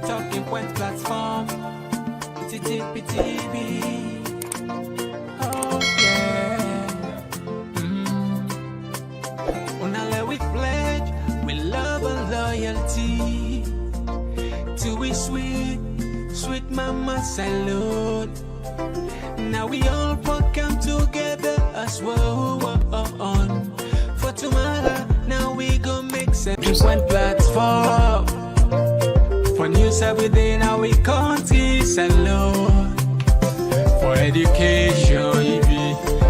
Talking Point platform. TTPTV. Oh yeah. Unale we pledge with love and loyalty to we sweet mama salute. Now we all come together as one for tomorrow. Now we gon' make sense. One platform for news every day. Now we country salute for education,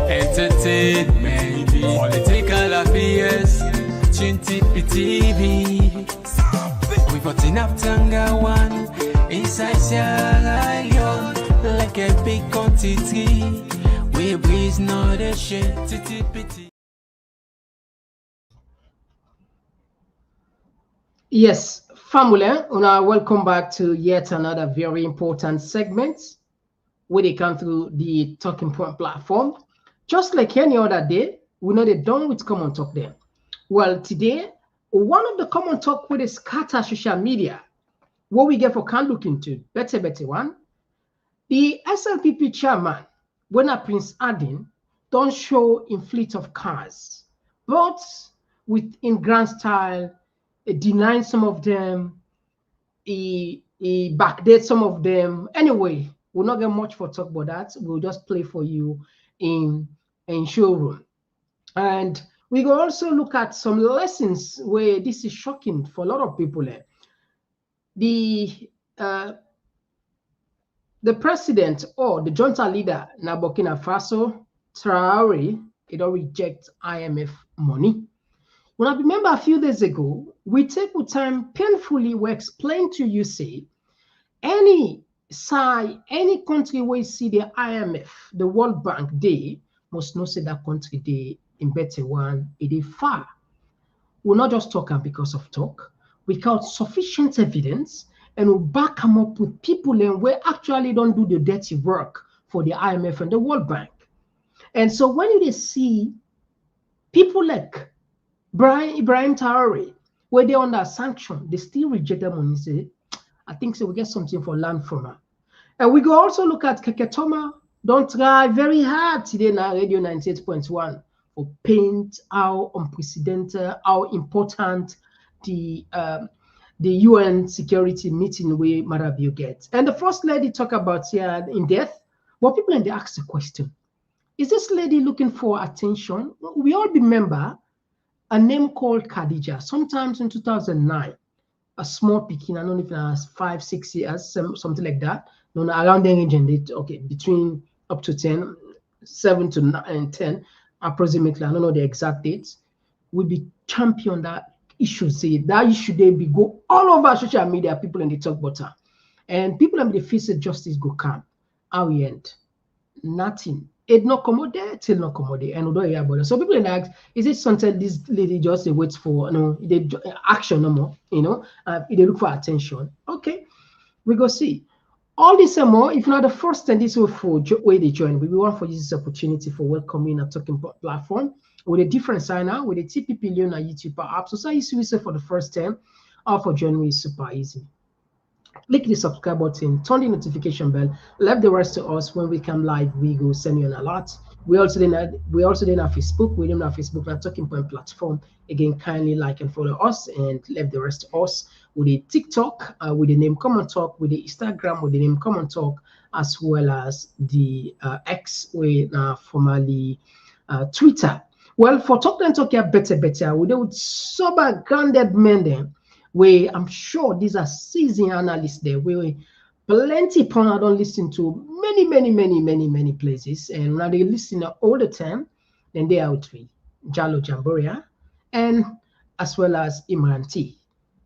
entertainment, political affairs. TTPTV. We put enough Tanga one inside Sierra Leone like a big quantity. We breeze not a shit. TTPT. Yes, family, welcome back to yet another very important segment where they come through the Talking Point platform. Just like any other day, we know they're done with Komon-Tok there. Well, today, one of the Komon-Tok with the scatter social media, what we get for can look into, better one. The Slpp chairman, when Prince Adin, don't show in fleet of cars, but in grand style, denying some of them, he backdate some of them. Anyway, we'll not get much for talk about that. We'll just play for you in showroom. And we will also look at some lessons where this is shocking for a lot of people. The president or the junta leader in Burkina Faso, Traore, he don't reject IMF money. When I remember a few days ago, we take the time painfully we explain to you, say, any country where you see the IMF, the World Bank, they must not say that country they in better one, it is far. We'll not just talk because of talk, without sufficient evidence, and we'll back them up with people and we actually don't do the dirty work for the IMF and the World Bank. And so when you see people like Ibrahim Traore, where they're under sanction, they still reject them and say, I think so we get something for land from her. And we go also look at Keketoma, don't try very hard today now, Radio 98.1, for paint how unprecedented, how important the UN security meeting with Marabio gets. And the first lady talk about here in death, but people in they ask the question, is this lady looking for attention? We all remember a name called Khadija. Sometimes in 2009, a small Pekin, I don't know if it has 5, 6 years, something like that. No, around the range, okay, between up to 10, 7 to 9 and 10, approximately. I don't know the exact dates. Will be champion that issue. Say that issue they be go all over social media. People in the talk about her, and people in the face of justice go come. How we end? Nothing. It not accommodate till not accommodate, and we don't hear about it. So people in ask, is it something this lady just waits for? No, they action no more. You know, they look for attention. Okay, we go see. All this and more, if not the first time this will for where they join, we want for this opportunity for welcoming a Talking platform with a different signer, with a TPP Leon YouTube app. So say you say for the first time, or for joining is super easy. Click the subscribe button, turn the notification bell, left the rest to us. When we come live, we go send you an alert. We also didn't have Facebook. We don't have Facebook, our Talking Point platform. Again, kindly like and follow us and left the rest to us. With the TikTok, with the name Komon-Tok, with the Instagram, with the name Komon-Tok, as well as the X, with formerly Twitter. Well, for Talk and Talk, yeah, better, we do with sober, grounded men there, where I'm sure these are seasoned analysts there, where plenty of I don't listen to many places, and when they listen all the time, then they are with JALLOH, JAMBORIA, and as well as IMRAN.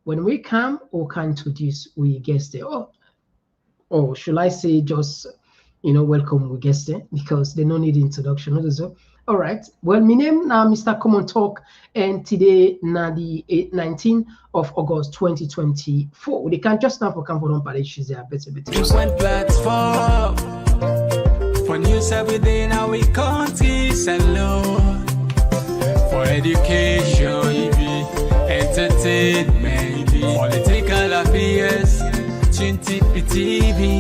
When we come, we can introduce we guests there. Oh, should I say just welcome we guests there, because they don't need introduction also. All right. Well, my name now Mr. Komon-Tok, and today na the 19th of August 2024. They can just now for come for on parish there better. One platform for news every day. Now we country salute for education, entertainment, political affairs. opportunity PTV.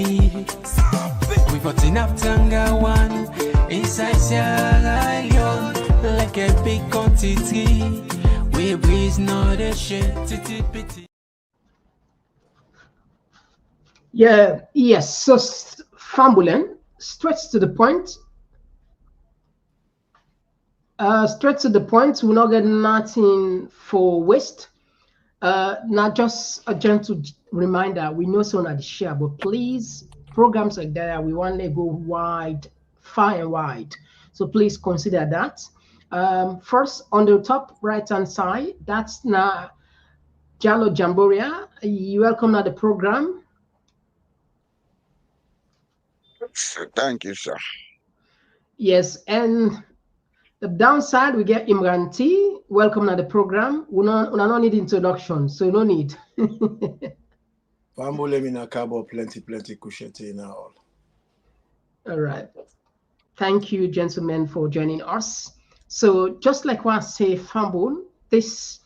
We got enough tanga one inside Sierra Leone, like a big quantity. We breeze not a shit. Yeah, yes. So Fambulen, straight to the point. Straight to the point. We'll not get nothing for waste. Not just a gentle reminder. We know so not share, but please, programs like that we want to go wide, far and wide. So please consider that. First, on the top right hand side, that's now JALLOH Jamboria. You welcome to the program. Thank you, sir. Yes, and the downside we get IMRAN T. Welcome to the program. We don't need introduction, so no need. Famule mina kabo plenty kushete now. All right. Thank you, gentlemen, for joining us. So just like what I say, Fambul, this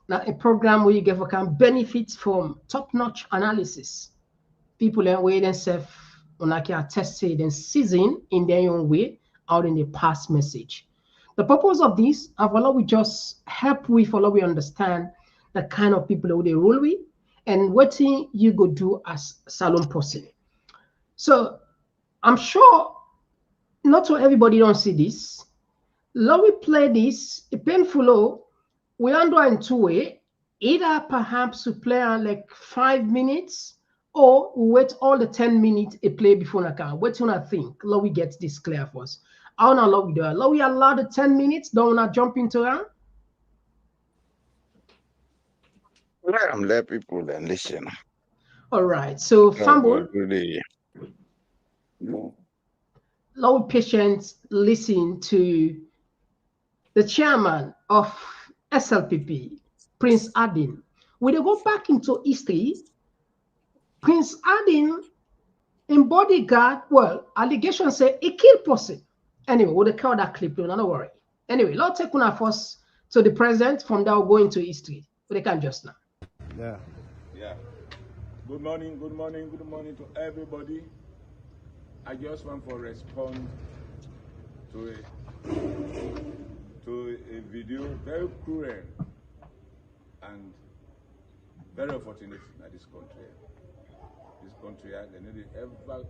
now a program where you get can benefit from top-notch analysis. People are waiting themselves on like are tested and seasoned in their own way out in the past message. The purpose of this, we just help we follow we understand the kind of people who they rule with and what you go do as salon person. So I'm sure not so everybody don't see this. Let we play this, a painful we handle in two ways. Either perhaps we play on like 5 minutes or we wait all the 10 minutes a play before I can. What do you think? Let we get this clear for us. How now let we do it? Let we allow the 10 minutes, don't wanna jump into it. Let people then listen. All right. So Fumble, Really. let patients listen to the chairman of SLPP, Prince Adin. When they go back into history, Prince Adin in bodyguard, well, allegations say he killed person. Anyway, we'll call that clip, don't worry. Anyway, let's take one first to the present, from there we'll go into history. They can just now. Yeah. Good morning to everybody. I just want to respond to a video very cruel and very unfortunate in this country. This country, they never ever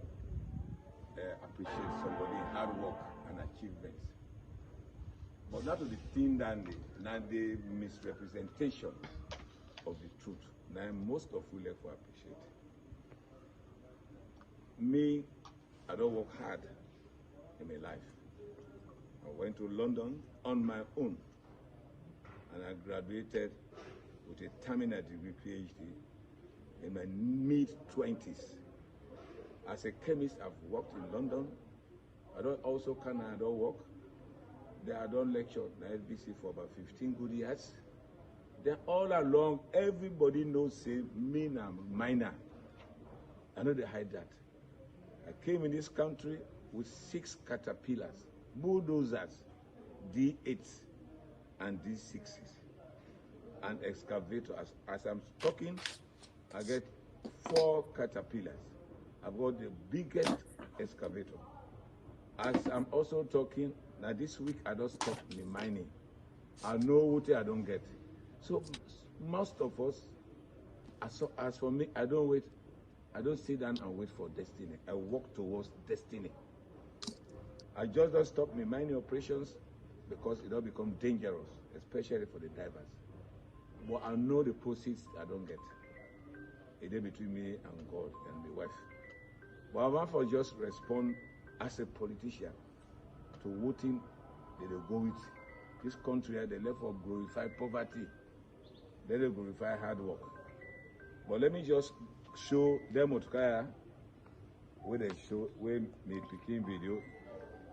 appreciate somebody's hard work and achievements. But not to the thing that the misrepresentation of the truth. Now most of you like to appreciate. Me, I don't work hard in my life. I went to London on my own and I graduated with a terminal degree PhD in my mid-20s. As a chemist, I've worked in London. I don't work. There I don't lecture at LBC for about 15 good years. Then all along, everybody knows say me I'm minor. I know they hide that. I came in this country with 6 caterpillars, bulldozers, D8s and D6s, and excavators. As I'm talking, I get 4 caterpillars. I've got the biggest excavator. As I'm also talking, now this week I don't stop in mining. I know what I don't get. So most of us, as for me, I don't sit down and wait for destiny. I walk towards destiny. I just don't stop my mining operations because it will become dangerous, especially for the divers. But I know the proceeds I don't get. It is between me and God and my wife. But I want to just respond as a politician to voting they will go with. This country, they left for glorify poverty. They will glorify hard work. But let me just show them what where they show when me picking video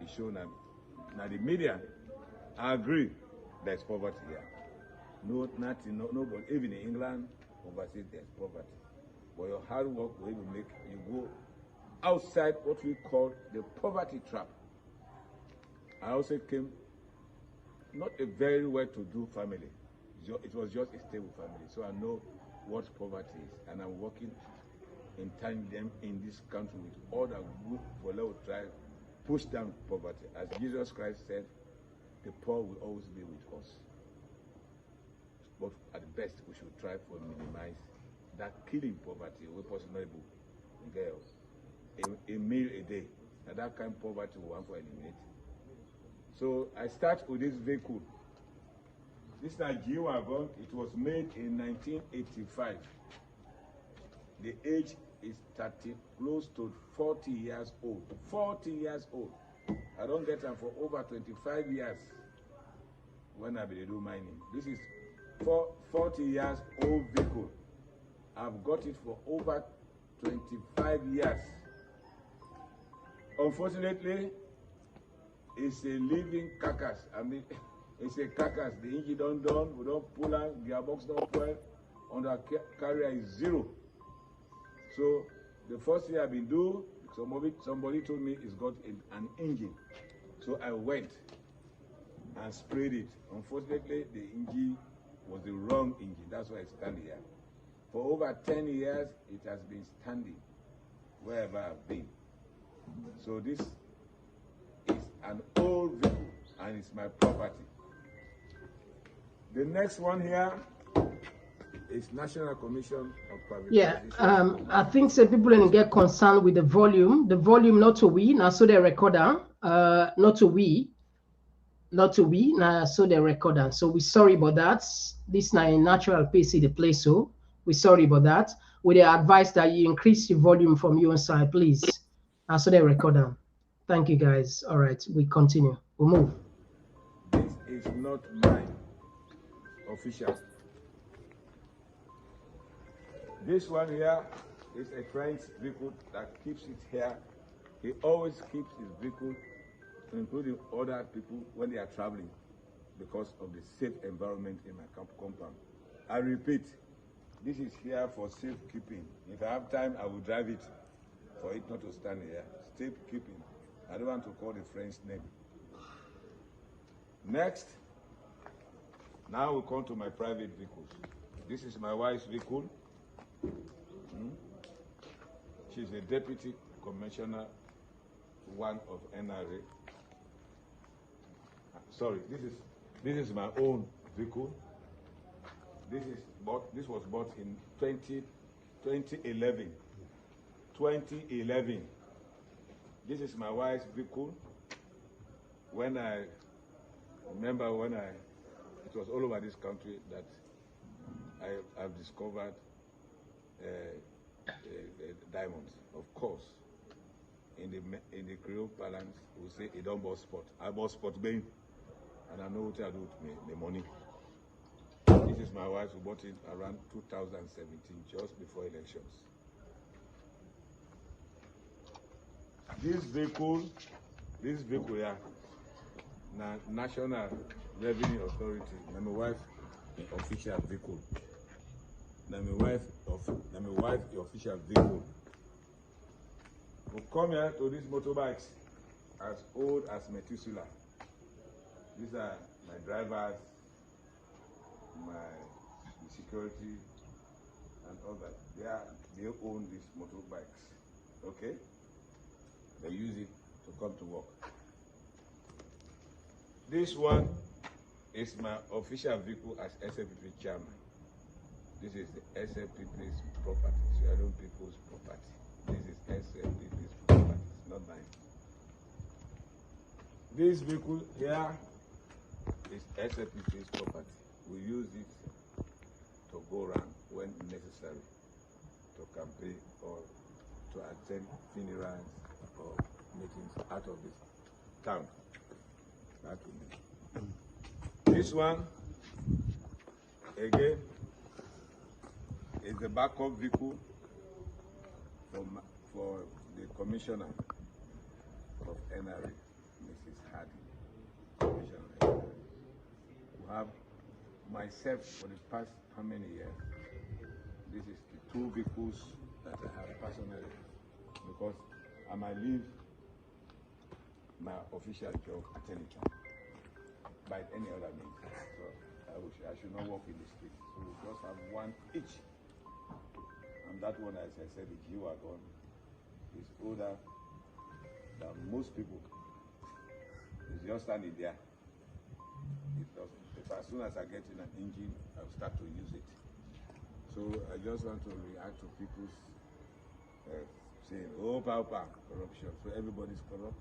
is shown now the media. I agree there's poverty here. No, nothing, nobody, even in England, overseas there's poverty. But your hard work will make you go outside what we call the poverty trap. I also came not a very well-to-do family. It was just a stable family. So I know what poverty is, and I'm working entangling them in this country with other group for let us try push down poverty. As Jesus Christ said, the poor will always be with us. But at the best, we should try to minimize that killing poverty where possible. A meal a day. And that kind of poverty we want to eliminate. So I start with this vehicle. This is a G-Wagon. It was made in 1985. The age is 30, close to 40 years old. 40 years old. I don't get them for over 25 years when I be do mining. This is 40 years old vehicle. I've got it for over 25 years. Unfortunately, it's a living carcass. I mean, it's a carcass. The engine don't done, we don't pull out, gearbox don't pull, on the carrier is 0. So the first thing I've been doing, somebody told me it's got an engine. So I went and sprayed it. Unfortunately, the engine was the wrong engine. That's why I stand here. For over 10 years, it has been standing wherever I've been. So this is an old vehicle and it's my property. The next one here is National Commission of Privatization. Yeah, I think some people didn't get concerned with the volume. The volume not to we, now so the recorder, not to we, now so the recorder. So we sorry about that. This now a natural PC the play, so we sorry about that. We advise that you increase your volume from your side, please. Now so the recorder. Thank you guys. All right, we continue. We'll move. This is not my official. This one here is a friend's vehicle that keeps it here. He always keeps his vehicle, including other people when they are traveling, because of the safe environment in my compound. I repeat, this is here for safekeeping. If I have time, I will drive it for it not to stand here. Safekeeping. I don't want to call the friend's name. Next, now we come to my private vehicles. This is my wife's vehicle. She's a deputy commissioner, one of NRA. Sorry, this is my own vehicle. This was bought in 2011. 2011. This is my wife's vehicle. When I remember it was all over this country that I've discovered diamonds. Of course, in the Creole parlance, we say it don't bought spot. I bought spot being, and I know what I do with the money. This is my wife who bought it around 2017, just before elections. This vehicle here, National Revenue Authority, my wife official vehicle. My wife official vehicle. We come here to these motorbikes as old as Methuselah. These are my drivers, the security, and all that. They own these motorbikes. Okay? They use it to come to work. This one is my official vehicle as SLPP chairman. This is the SLPP's property, Sierra people's property. This is SLPP's property, it's not mine. This vehicle here is SLPP's property. We use it to go around when necessary, to campaign or to attend funerals or meetings out of this town. That will be. This one, again, is the backup vehicle for the commissioner of NRA, Mrs. Hardy, commissioner of NRA. We have myself for the past how many years? This is the 2 vehicles that I have personally, because I might leave my official job at any time by any other means. So I should not walk in the street. So we just have one each. And And that one, as I said, the G-Wagon is older than most people. It's just standing there. It doesn't. As soon as I get in an engine, I'll start to use it. So I just want to react to people's saying, oh, power, corruption. So everybody's corrupt.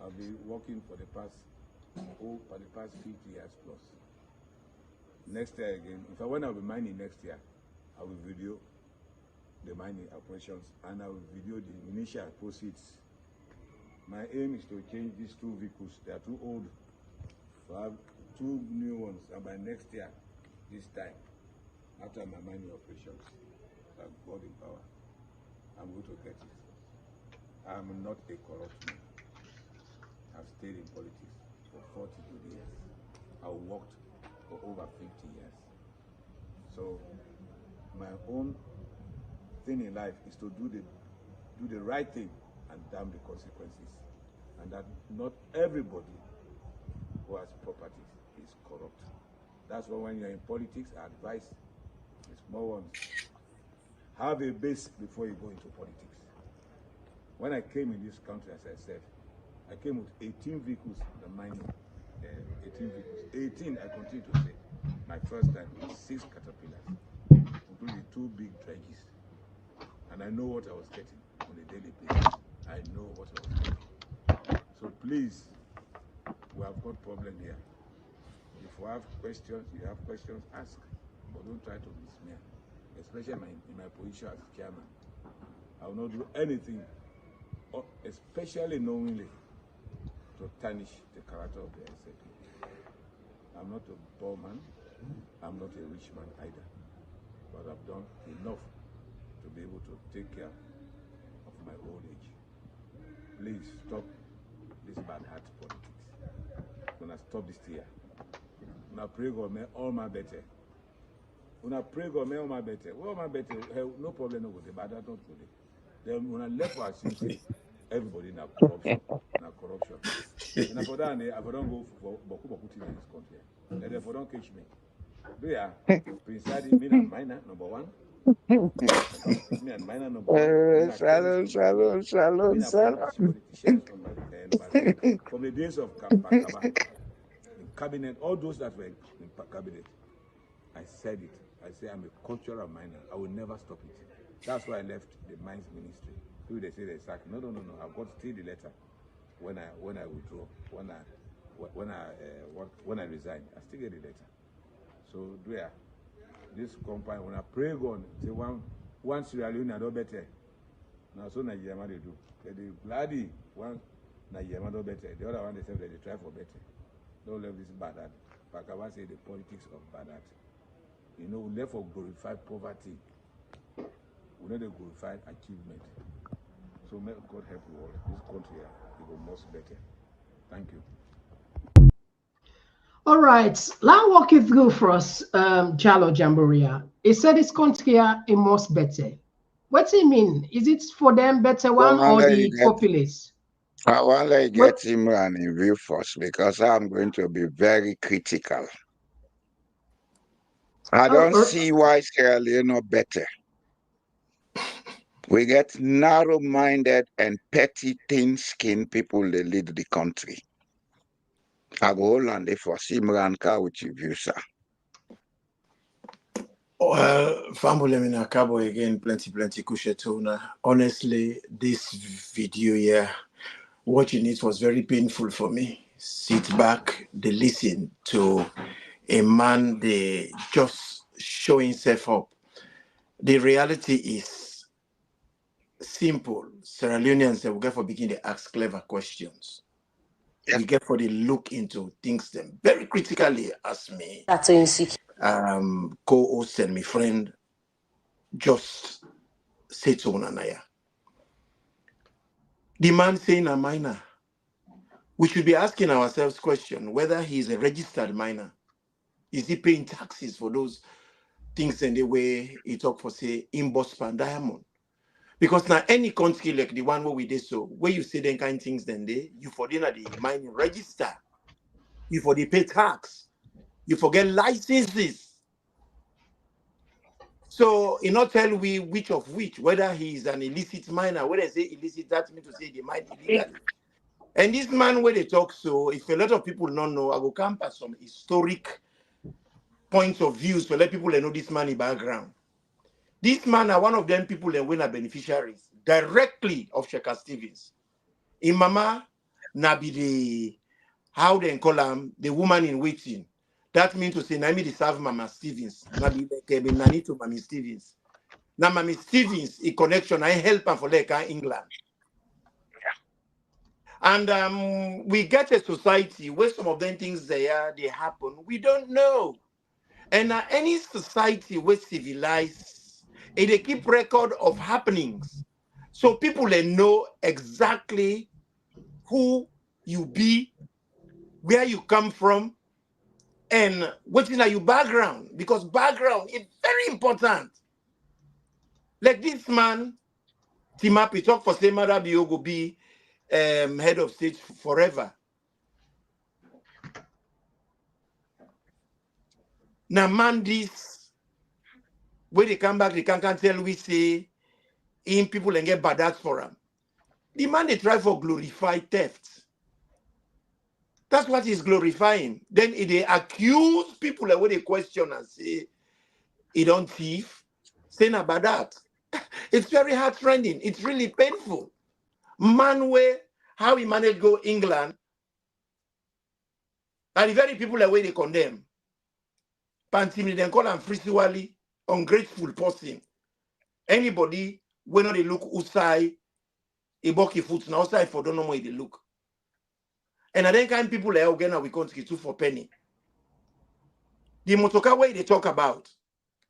I've been working for the past 50 years plus. Next year again, when I'll be mining next year, I will video the mining operations and I will video the initial proceeds. My aim is to change these two vehicles. They are too old. So I have two new ones, and by next year, this time, after my mining operations, like God in power, I'm going to get it. I'm not a corrupt man. I've stayed in politics for 42 years. I worked for over 50 years. So my own thing in life is to do the right thing and damn the consequences. And that not everybody who has properties is corrupt. That's why when you're in politics, I advise the small ones, have a base before you go into politics. When I came in this country, as I said, I came with 18 vehicles, the mining, 18 vehicles. 18, I continue to say. My first time with 6 caterpillars, including 2 big dredges. And I know what I was getting on a daily basis. I know what I was getting. So please, we have got problem here. If you have questions, ask. But don't try to dismiss. Especially in my position as chairman. I will not do anything, especially knowingly, to tarnish the character of the SLP. I'm not a poor man. I'm not a rich man either. But I've done enough to be able to take care of my old age. Please stop this bad heart politics. When I stop this year, when I pray God, may all my better. When I pray God, may all my better. All my better, no problem with it, but I don't with it. Then when I left for assembly, everybody in a corruption. And for that, I don't go for Boku in this country. And therefore don't catch me. Do ya? Prince me and minor number 1. Me and minor number 1. Shalom. From the days of Kaba, in cabinet, all those that were in cabinet, I said it. I say I'm a cultural miner. I will never stop it. That's why I left the mines ministry. People they say they sack. No. I've got still the letter. When I withdraw, when I resign, I still get the letter. So there, this company when I pray God, say one Sierra Leone I do better. Now so Nigeria they do. They bloody one Nigeria do better. The other one they say that they try for better. Don't let this bad at. Pakaba say the politics of bad at. You know, we therefore glorify poverty. We know the glorified achievement. So may God help you all. This country will go much better. Thank you. All right, let's walk you through for us, JALLOH Jamboria. It said this country a much better. What do you mean? Is it for them better one or the populace? I want to get IMRAN in view first because I'm going to be very critical. I don't see why Sierra Leone not better. We get narrow-minded and petty, thin-skinned people that lead the country. I go hold on there for IMRAN car with you, view, sir. Well, Fambulemina Cabo again, plenty kushetona. Honestly, this video here, watching it was very painful for me. Sit back, they listen to a man, they just show himself up. The reality is simple. Sierra Leoneans, we get for beginning to ask clever questions. Yeah. We get for the look into things them very critically as me. That's insecure. Co-host and my friend just say to Unanaya. The man saying a miner. We should be asking ourselves question whether he's a registered miner. Is he paying taxes for those things in the way he talk for say embossed pan diamond? Because now any country like the one where we did so, where you say them kind of things then they you for the mining register, you for the pay tax, you forget licenses. So he not tell we which of which, whether he is an illicit miner. When I say illicit, that means to say they mine illegally. And this man, where they talk, so if a lot of people don't know, I will come at some historic points of views to let people know this man in background. This man are one of them people that win are beneficiaries directly of Sheikh Stevens. In Mama, na be the how they call him the woman in waiting. That means to say, na me they serve Mama Stevens. Na be like nani to Mami Stevens. Now Mami Stevens, a connection, I help her for like England. And we get a society where some of them things they happen, we don't know. And any society where civilized, they keep record of happenings. So people they know exactly who you be, where you come from, and what is your background. Because background is very important. Like this man, Timapi talk for Semara Biogo be head of state forever. Now man this, when they come back, they can't tell we say in people and get bad acts for them. The man they try for glorify theft. That's what he's glorifying. Then they accuse people and when they question and say, he don't thief, saying about that. It's very heart-rending. It's really painful. Man way, how he managed go England, and the very people that way they condemn. Pantimi then call him Frisiwali, ungrateful person. Anybody when they look outside, a bucky foot now outside for don't know where they look. And I then kind people like again we can't get 2 for penny. The motoka way they talk about,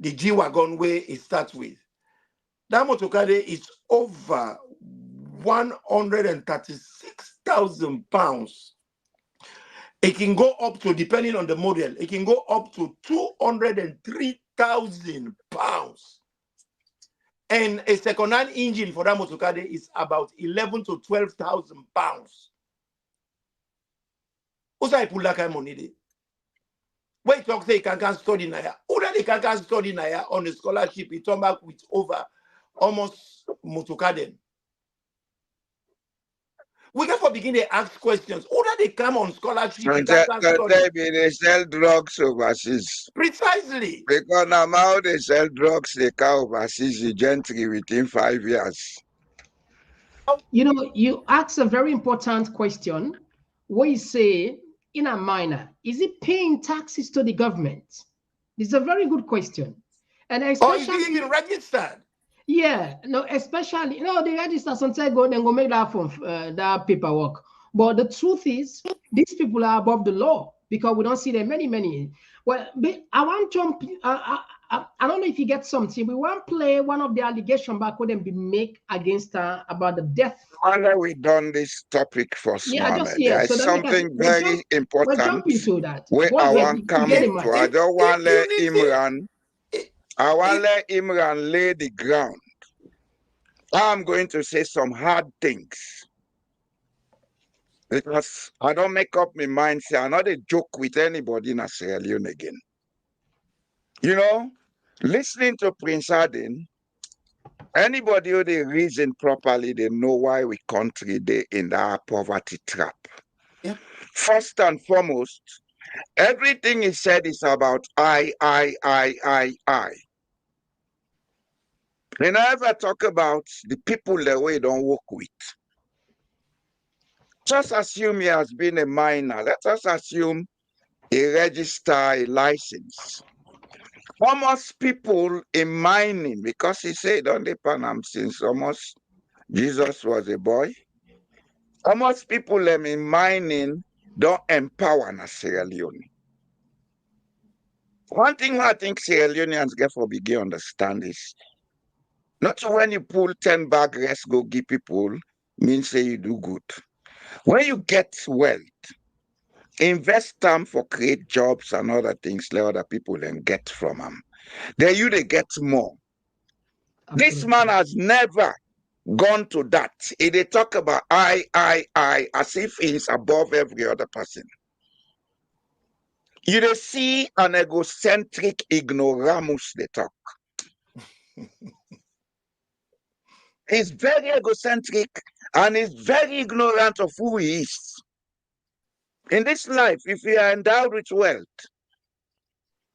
the G-Wagon way it starts with. That motoka is over 136,000 pounds. It can go up to, depending on the model, it can go up to 203,000 pounds. And a second-hand engine for that motorcade is about 11 to 12,000 pounds. Who's I pull that kind of money? When you talk say you can study Naya, who that they can study Naya on a scholarship, he come back with over almost motorcade. We can for begin to ask questions. Who that they come on scholarship? They sell drugs overseas. Precisely. Because now they sell drugs, they come overseas, the gentry within 5 years. You know, you ask a very important question. What you say in a miner, is it paying taxes to the government? This is a very good question. And especially, or is it even registered? Yeah, no, especially, the register sometimes go then go make that from that paperwork. But the truth is, these people are above the law because we don't see them many. Well, I want to jump. I don't know if you get something. We want to play one of the allegations back when them be make against her about the death. Whether we done this topic for Mohammed, there is something very important. We'll jump into that. Where I want come into. I don't want to let Imran. I want to let Imran lay the ground. I'm going to say some hard things. Because I don't make up my mind, say I'm not a joke with anybody in Sierra Leone again. You know, listening to Prince Adin, anybody who they reason properly, they know why we country they in that poverty trap. Yeah. First and foremost, everything he said is about I. They never talk about the people that we don't work with. Just assume he has been a miner. Let us assume he registered a license. Almost people in mining, because he said on the Panam since almost Jesus was a boy. Almost people in mining don't empower na Sierra Leone. One thing I think Sierra Leoneans get for begin understand is not when you pull 10 bag rest go give people means say you do good. When you get wealth, invest them for create jobs and other things let other people then get from them. Then you they get more. Absolutely. This man has never gone to that. They talk about I, as if he's above every other person. You see an egocentric ignoramus they talk. is very egocentric and is very ignorant of who he is. In this life, if you are endowed with wealth,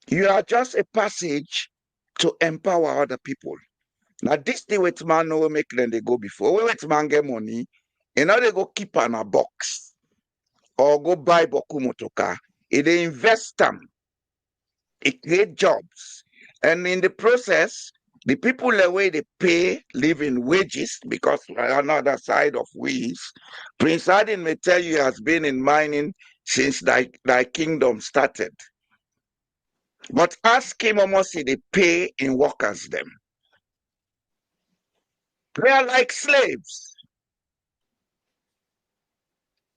you are just a passage to empower other people. Now, this thing with man no make them they go before. When with man get money, you know they go keep on a box or go buy boku motoka. They invest them. It create jobs. And in the process, the people the way they pay live in wages because another side of ways. Prince Adin may tell you he has been in mining since thy kingdom started. But ask him how much they pay in workers them. They are like slaves.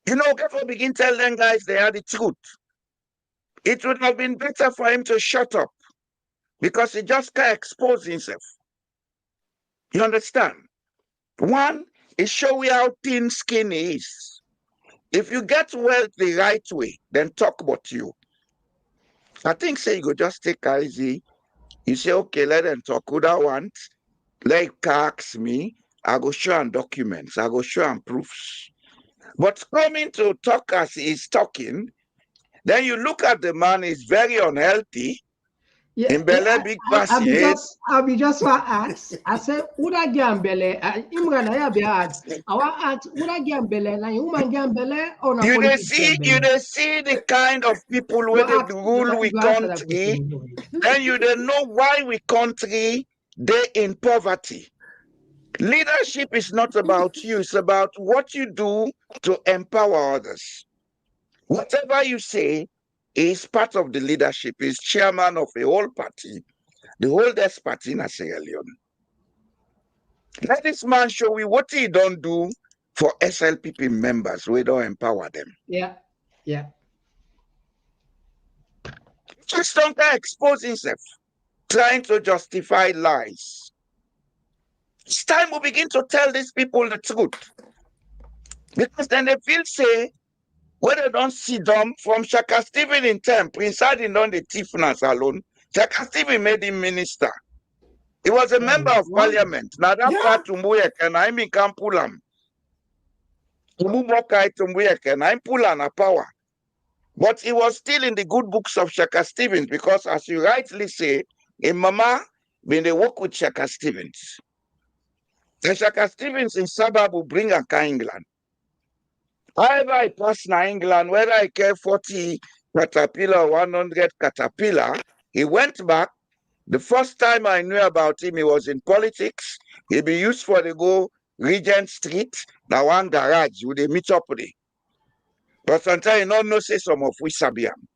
You know, Gaffer begin tell them guys they are the truth. It would have been better for him to shut up because he just can't expose himself. You understand? One, it shows you how thin skin is. If you get wealth the right way, then talk about you. I think say you go just take it easy. You say, okay, let them talk. Who that want? Like ask me, I go show them documents, I go show them proofs. But coming to talk as he's talking, then you look at the man, he's very unhealthy. Yeah, In Bele big pass I be just want ask. I said, would I get Bele? Imran, I be asked. I want ask, would I get Bele? Like, woman get Bele or not? You they see the kind of people where they rule we country, then you don't know why we country they in poverty. Leadership is not about you, it's about what you do to empower others. Whatever you say is part of the leadership, is chairman of a whole party, the oldest party in Sierra Leone. Let this man show you what he don't do for SLPP members. We don't empower them. Yeah, yeah. Just don't expose himself, trying to justify lies. It's time we begin to tell these people the truth. Because then they feel say, when they don't see them from Shaka Stephen in time, Prince Adin on the thiefness alone, Shaka Stephen made him minister. He was a member of parliament. Now that part Tumbuye and I mean can pull him. Tumbuye and I pull on a power. But he was still in the good books of Shaka Stevens because, as you rightly say, in Mama, when they work with Shaka Stevens, the Shaka Stevens in Sabah will bring a car England. However, I pass na England, whether I care 40 Caterpillar or 100 Caterpillar, he went back. The first time I knew about him, he was in politics. He be used for the go Regent Street, now one garage, would they meet up with it. But sometimes you don't know say some of we sabi am.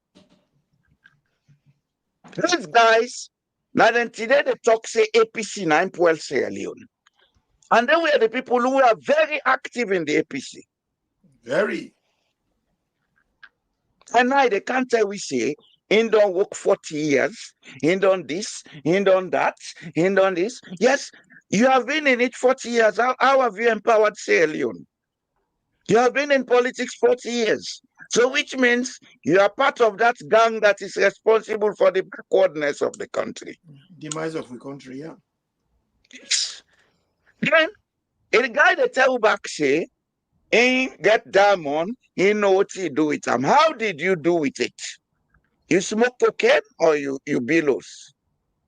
These guys, now then today they talk say APC 9 Sierra Leone. And then we are the people who are very active in the APC. Very. And now they can't tell we say, he don't work 40 years, he done this, he done that, he done this. Yes, you have been in it 40 years. How have you empowered Sierra Leone? You have been in politics 40 years. So which means you are part of that gang that is responsible for the backwardness of the country. Demise of the country, yeah. Yes. Then, a guy that tell back say, he get diamond, he know what he do with them. How did you do with it? You smoke cocaine or you billows?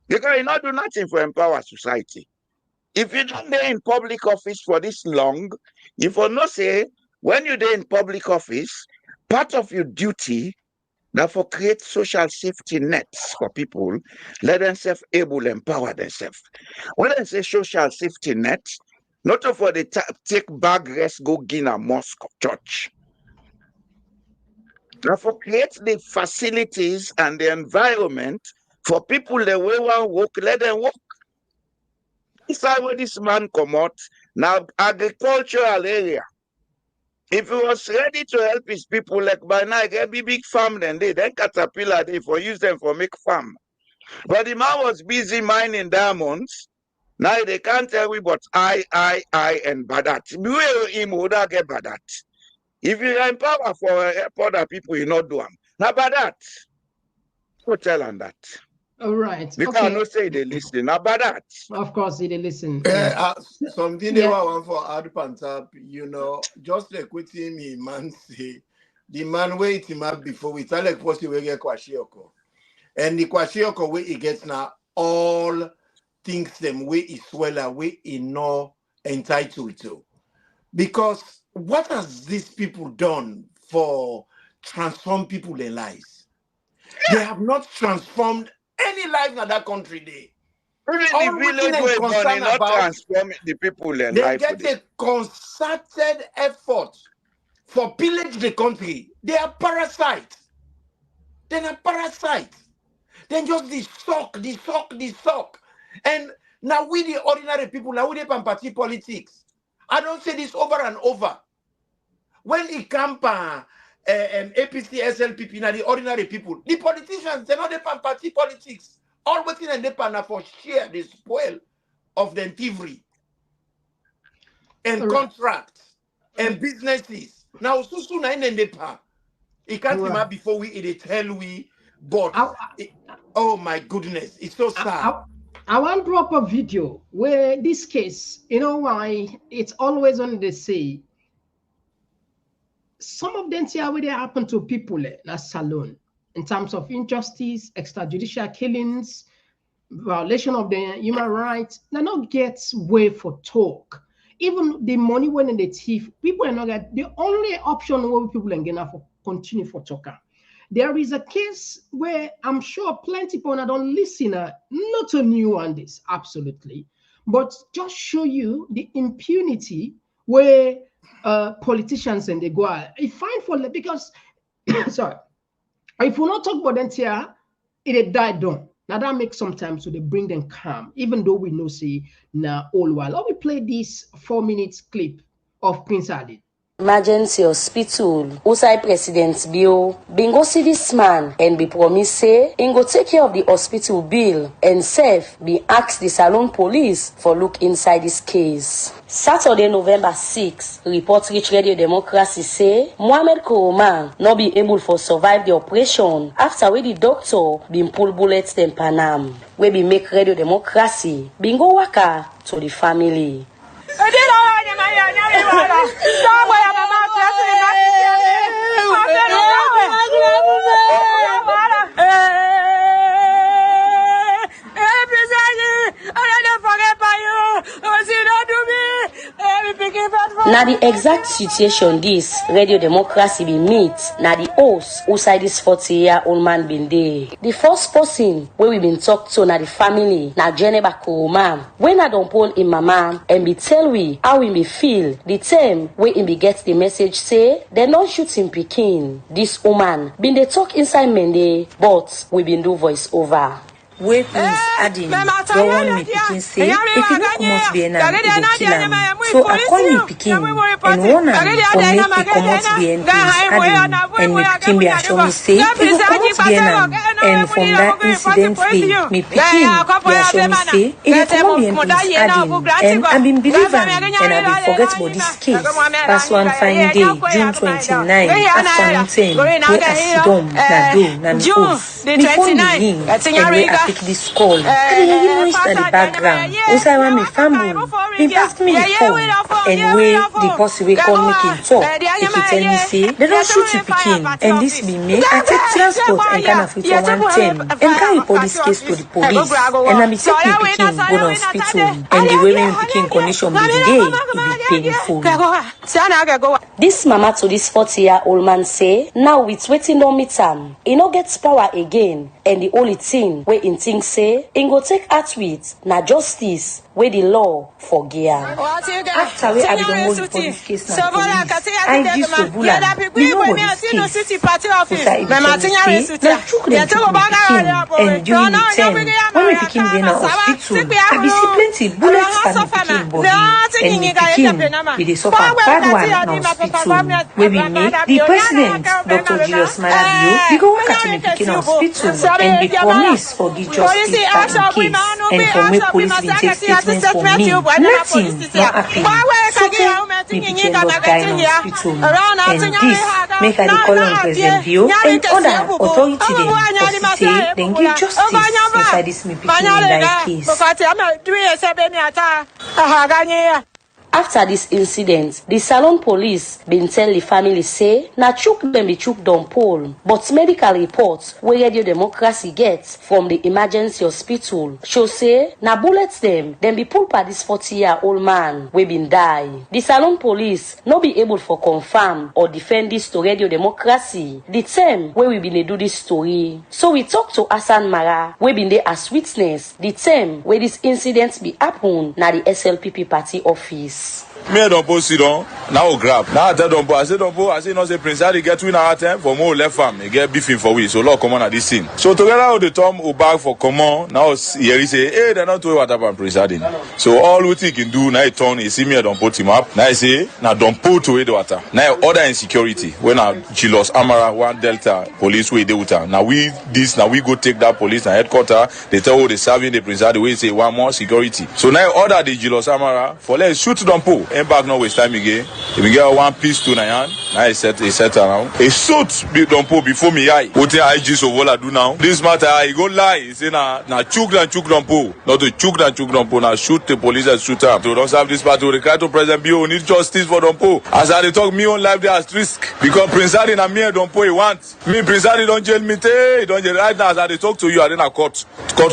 Because you not do nothing for empower society. If you don't be in public office for this long, you will not say, when you're there in public office, part of your duty therefore create social safety nets for people, let themselves able to empower themselves. When I say social safety nets, not for the take bag rest, go in a mosque or church. Therefore, create the facilities and the environment for people that will work, let them work. This is where this man come out. Now, agricultural area. If he was ready to help his people, like by now, get big farm then Caterpillar, they for use them for make farm. But the man was busy mining diamonds. Now they can't tell me but I, and Badat. Where him would I get Badat? If you empower for other people, you not do them. Now Badat. Go tell on that. All right. Because Okay. I don't say they listen about that. Of course, they listen. Something they want for add pantap, just like with him, man say the man wait him up before we tell like what we get kwashioko. And the kwashioko way he gets now all things them way is well way he no entitled to. Because what has these people done for transform people in lives? They have not transformed any life in that country day. All the village was done not transform the people in life. They get a concerted effort for pillage the country. They are parasites. They're a parasite. Then just the suck. And now we the ordinary people, now we the party politics. I don't say this over and over. When it comes APC, SLPP, now the ordinary people, the politicians, they're not the party politics. All waiting and they for share the spoil of the thievery and contracts and businesses. Now, so soon I end the it can't come before we tell we, but oh my goodness, it's so sad. I want to drop a video where this case, you know why it's always on the say. Some of them see how they happen to people in a salon in terms of injustice, extrajudicial killings, violation of the human rights. They not get way for talk. Even the money when in the thief, people are not get the only option where people are gonna for continue for talking. There is a case where I'm sure plenty people don't listen, not a new one, this absolutely, but just show you the impunity where politicians and they go out. It's fine for them because, sorry, if we not talk about them here, it died down. Now that makes sometimes so they bring them calm, even though we know say now all while. Let me play this 4 minutes clip of Prince Ali. Emergency hospital, Usai President Bio, bingo see this man and be promised say, in go take care of the hospital bill and safe be asked the Salon police for look inside this case. Saturday, November 6, report reach Radio Democracy say, Mohamed Kourouma not be able for survive the operation after we the doctor been pull bullets in Panam. We be make Radio Democracy, bingo waka to the family. Now the exact situation this Radio Democracy be meet, now the host who side this 40-year-old man been there. The first person where we been talk to now the family, now Jeneba Kourouma, when I don't pull in mama and be tell we how we be feel, the time where he be get the message say, they not shoot him Pekin. This woman been they talk inside Mende, but we been do voice over. Wait, Prince Adim, don't want me picking say, if you don't come out Vienna, you will kill him. So I call me picking and one for make me come out Vienna, Prince Adim, and me picking be a show me say, if you come out Vienna, and from that incident day, me picking be a show me say, if you come out Vienna, Prince Adim, and I've been believing and I've been forget about this case. Past one fine day, June 29, after 10, where I sit down, na do, na me off. Me phone me ring, and where I pick this call. And he noised at the background. Also, I want me family. He passed me the phone. And where the boss will call me can talk. If he tell me say, they don't shoot you Pekin. And this be me. I take transport and can afford for 110. And carry police case to the police. And I be taking Pekin go to hospital. And the way me Pekin condition be day, it be painful. This mama to this 40-year-old man say, now it's waiting on me time. He no gets power again. And the only thing where in things say, in go take out with na justice where the law forgive. After we have the whole police case now, I do so bulan. We know what this case. Usa say, na true them took me Pekin, and during the time when we Pekin in a hospital, I be see plenty bullets for me Pekin body, and me Pekin we dey suffer bad one in hospital. Where we make the president, Dr. Julius Malabio, we go work at me Pekin hospital, and we promise for the justice for the case, and from where police been take statements for me, nothing not happen. So me pikin end up dying in hospital. And this make I dey call on President Bio and other authority dem for say dem give justice inside this me pikin die case. After this incident, the Salon police been tell the family say na chook dem be chook don pole, but medical reports wey Radio Democracy gets from the emergency hospital show say na bullets dem be pull by this 40-year-old man wey been die. The Salon police no be able for confirm or defend this to Radio Democracy the time wey we been do this story. So we talk to Hassan Mara wey been there as witness the time where this incident be happen na the SLPP party office. Me don't post it on. Now grab. Now I tell Dombo. I say Dombo. I say no. Say Prince Harry get 2 hours time for more left farm. He get beefing for we. So Lord come on at this scene. So together with the Tom who bag for Komon. Now here he say, hey, they're not doing what about Prince Harry. So all we think he can do now he turn. He see me. I don't put him up. Now he say, now don't put away the water. Now order insecurity. When I JALLOH IMRAN 1 Delta police way the water. Now we go take that police and headquarters. They tell who they serving the Prince Harry. We say one more security. So now order the JALLOH IMRAN for let's shoot Dompo. Back no waste time again. If we get one piece to Nayan, now he set around. A suit be don't put before me eye. What the IG so what I do now? This matter he go lie. He say na chook don't put. Not to chook don't put. Now shoot the police and shoot up. To don't have this part to require to President Bio need justice for don't put. As I talk me on live there as risk because Prince Harry na me don't put he want. Me Prince Harry don't jail me he don't jail right now as I talk to you I then a court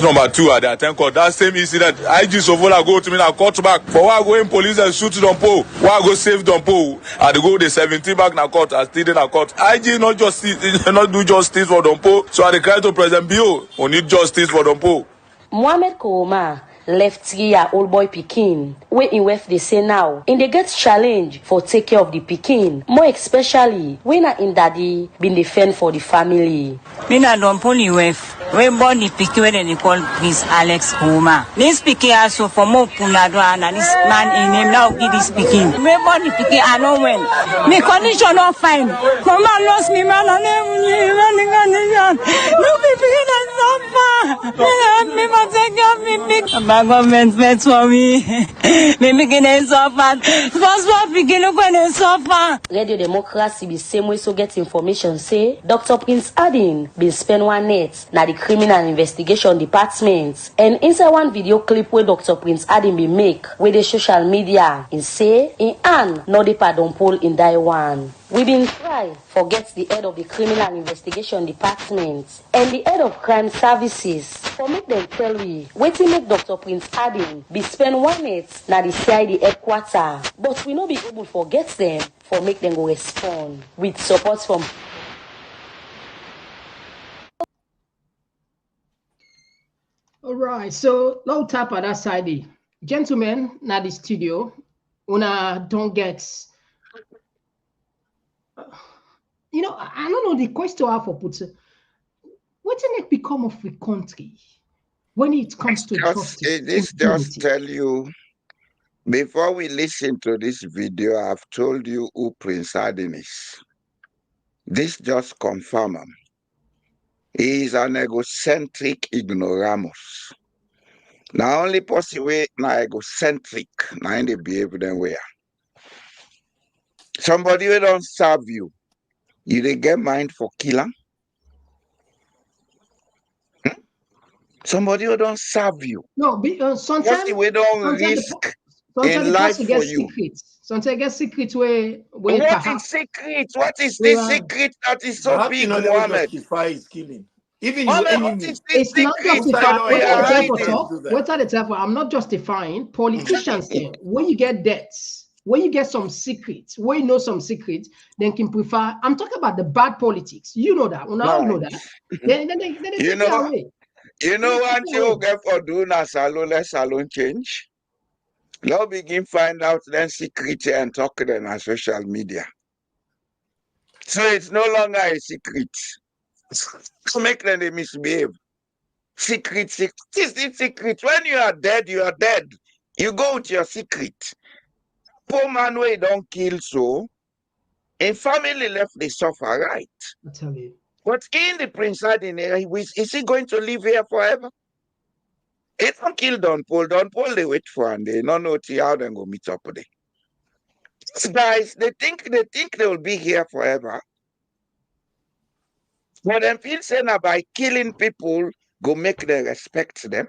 number 2 at the attend court. That same incident IG so what I go to me na court back. For why I go in police and shoot don't put. Why go save Dompo? I go the 17 back na court. I still in a court. IG not justice, not do justice for Dompo. So I cry to President Bio. We need justice for Dompo. Mohamed Kouma left 3-year-old boy Pikin, where in West they say now, in the get challenge for take care of the Pikin, more especially when in daddy been defend for the family. Mina don't pull you we born the Pikin when they call Prince Alex Kouma. This Pikin also for more punado and this man in him now give this Pikin. We born the Pikin I know when. Me condition not fine. Kouma lost me man on him. No Pikin is so far. Me must take care of me big. My government fights for me. Me begin to suffer. First one begin to suffer. Radio Democracy be same way so get information say Dr. Prince Adin been spend 1 night na the criminal investigation department and inside one video clip where Dr. Prince Adin be make with the social media in say in an no the pardon poll in die one. We been try forget the head of the criminal investigation department and the head of crime services for make them tell we waiting make Dr. Prince Adin be spend 1 night na the CID headquarters, but we no be able to forget them for make them go respond with support from. All right, so now tap at that side. Gentlemen, now the studio, una don't get. You know, I don't know the question I have for put. What did it become of the country when it comes to justice? This just tell you. Before we listen to this video, I've told you who Prince Adin is. This just confirm him. He is an egocentric ignoramus. Now only possible na egocentric, na in the behave them way. Somebody who don't serve you, you dey get mind for killing. Somebody who don't serve you. No, sometimes we don't risk in life for you. Sometimes I get secrets where what is secret? What is this secret that is so big, Mohammed? His killing. Even it's not justifying. What are the type? I'm not justifying politicians. When you get debts, when you get some secrets, when you know some secrets, then can prefer. I'm talking about the bad politics. You know that. Now you know that. Then they take it away. You know what you get for doing a salon change? Now begin find out then secret and talk to them on social media. So it's no longer a secret. To make them they misbehave. Secret. This is secret. When you are dead, you are dead. You go with your secret. Poor man where don't kill so. A family left they suffer, right? I tell you. But in the Prince Adin, is he going to live here forever? He don't kill Don Paul. Don Paul they wait for and they don't know how they go meet up with it. These guys, they think they will be here forever. But them feel saying that by killing people, go make them respect them.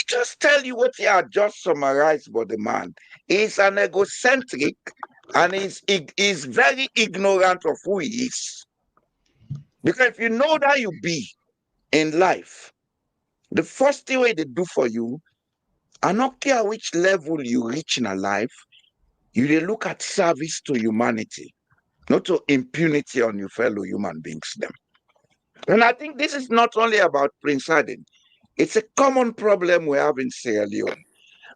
Just tell you what you are just summarized about the man. He's an egocentric and he's very ignorant of who he is. Because if you know that you be in life, the first thing they do for you, I don't care which level you reach in a life, you they look at service to humanity, not to impunity on your fellow human beings. Them. And I think this is not only about Prince Harden. It's a common problem we have in Sierra Leone.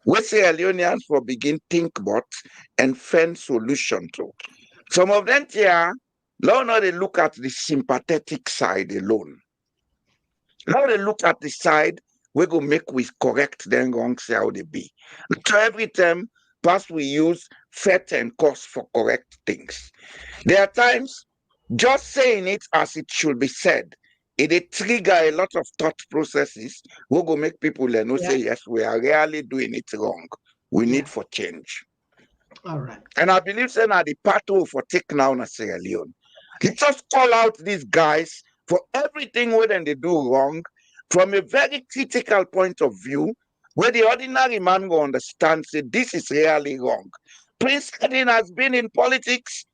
Where Sierra Leoneans for begin think about and find solution to. Some of them here, now they look at the sympathetic side alone. Now they look at the side we go make we correct them wrong, see how they be. So every time, past we use fet and cause for correct things. There are times just saying it as it should be said, it trigger a lot of thought processes. We go make people know say yes, we are really doing it wrong. We need for change. All right. And I believe saying that the pathway for take now in Sierra Leone. Let's just call out these guys for everything where they do wrong from a very critical point of view, where the ordinary man will understand say this is really wrong. Prince Harden has been in politics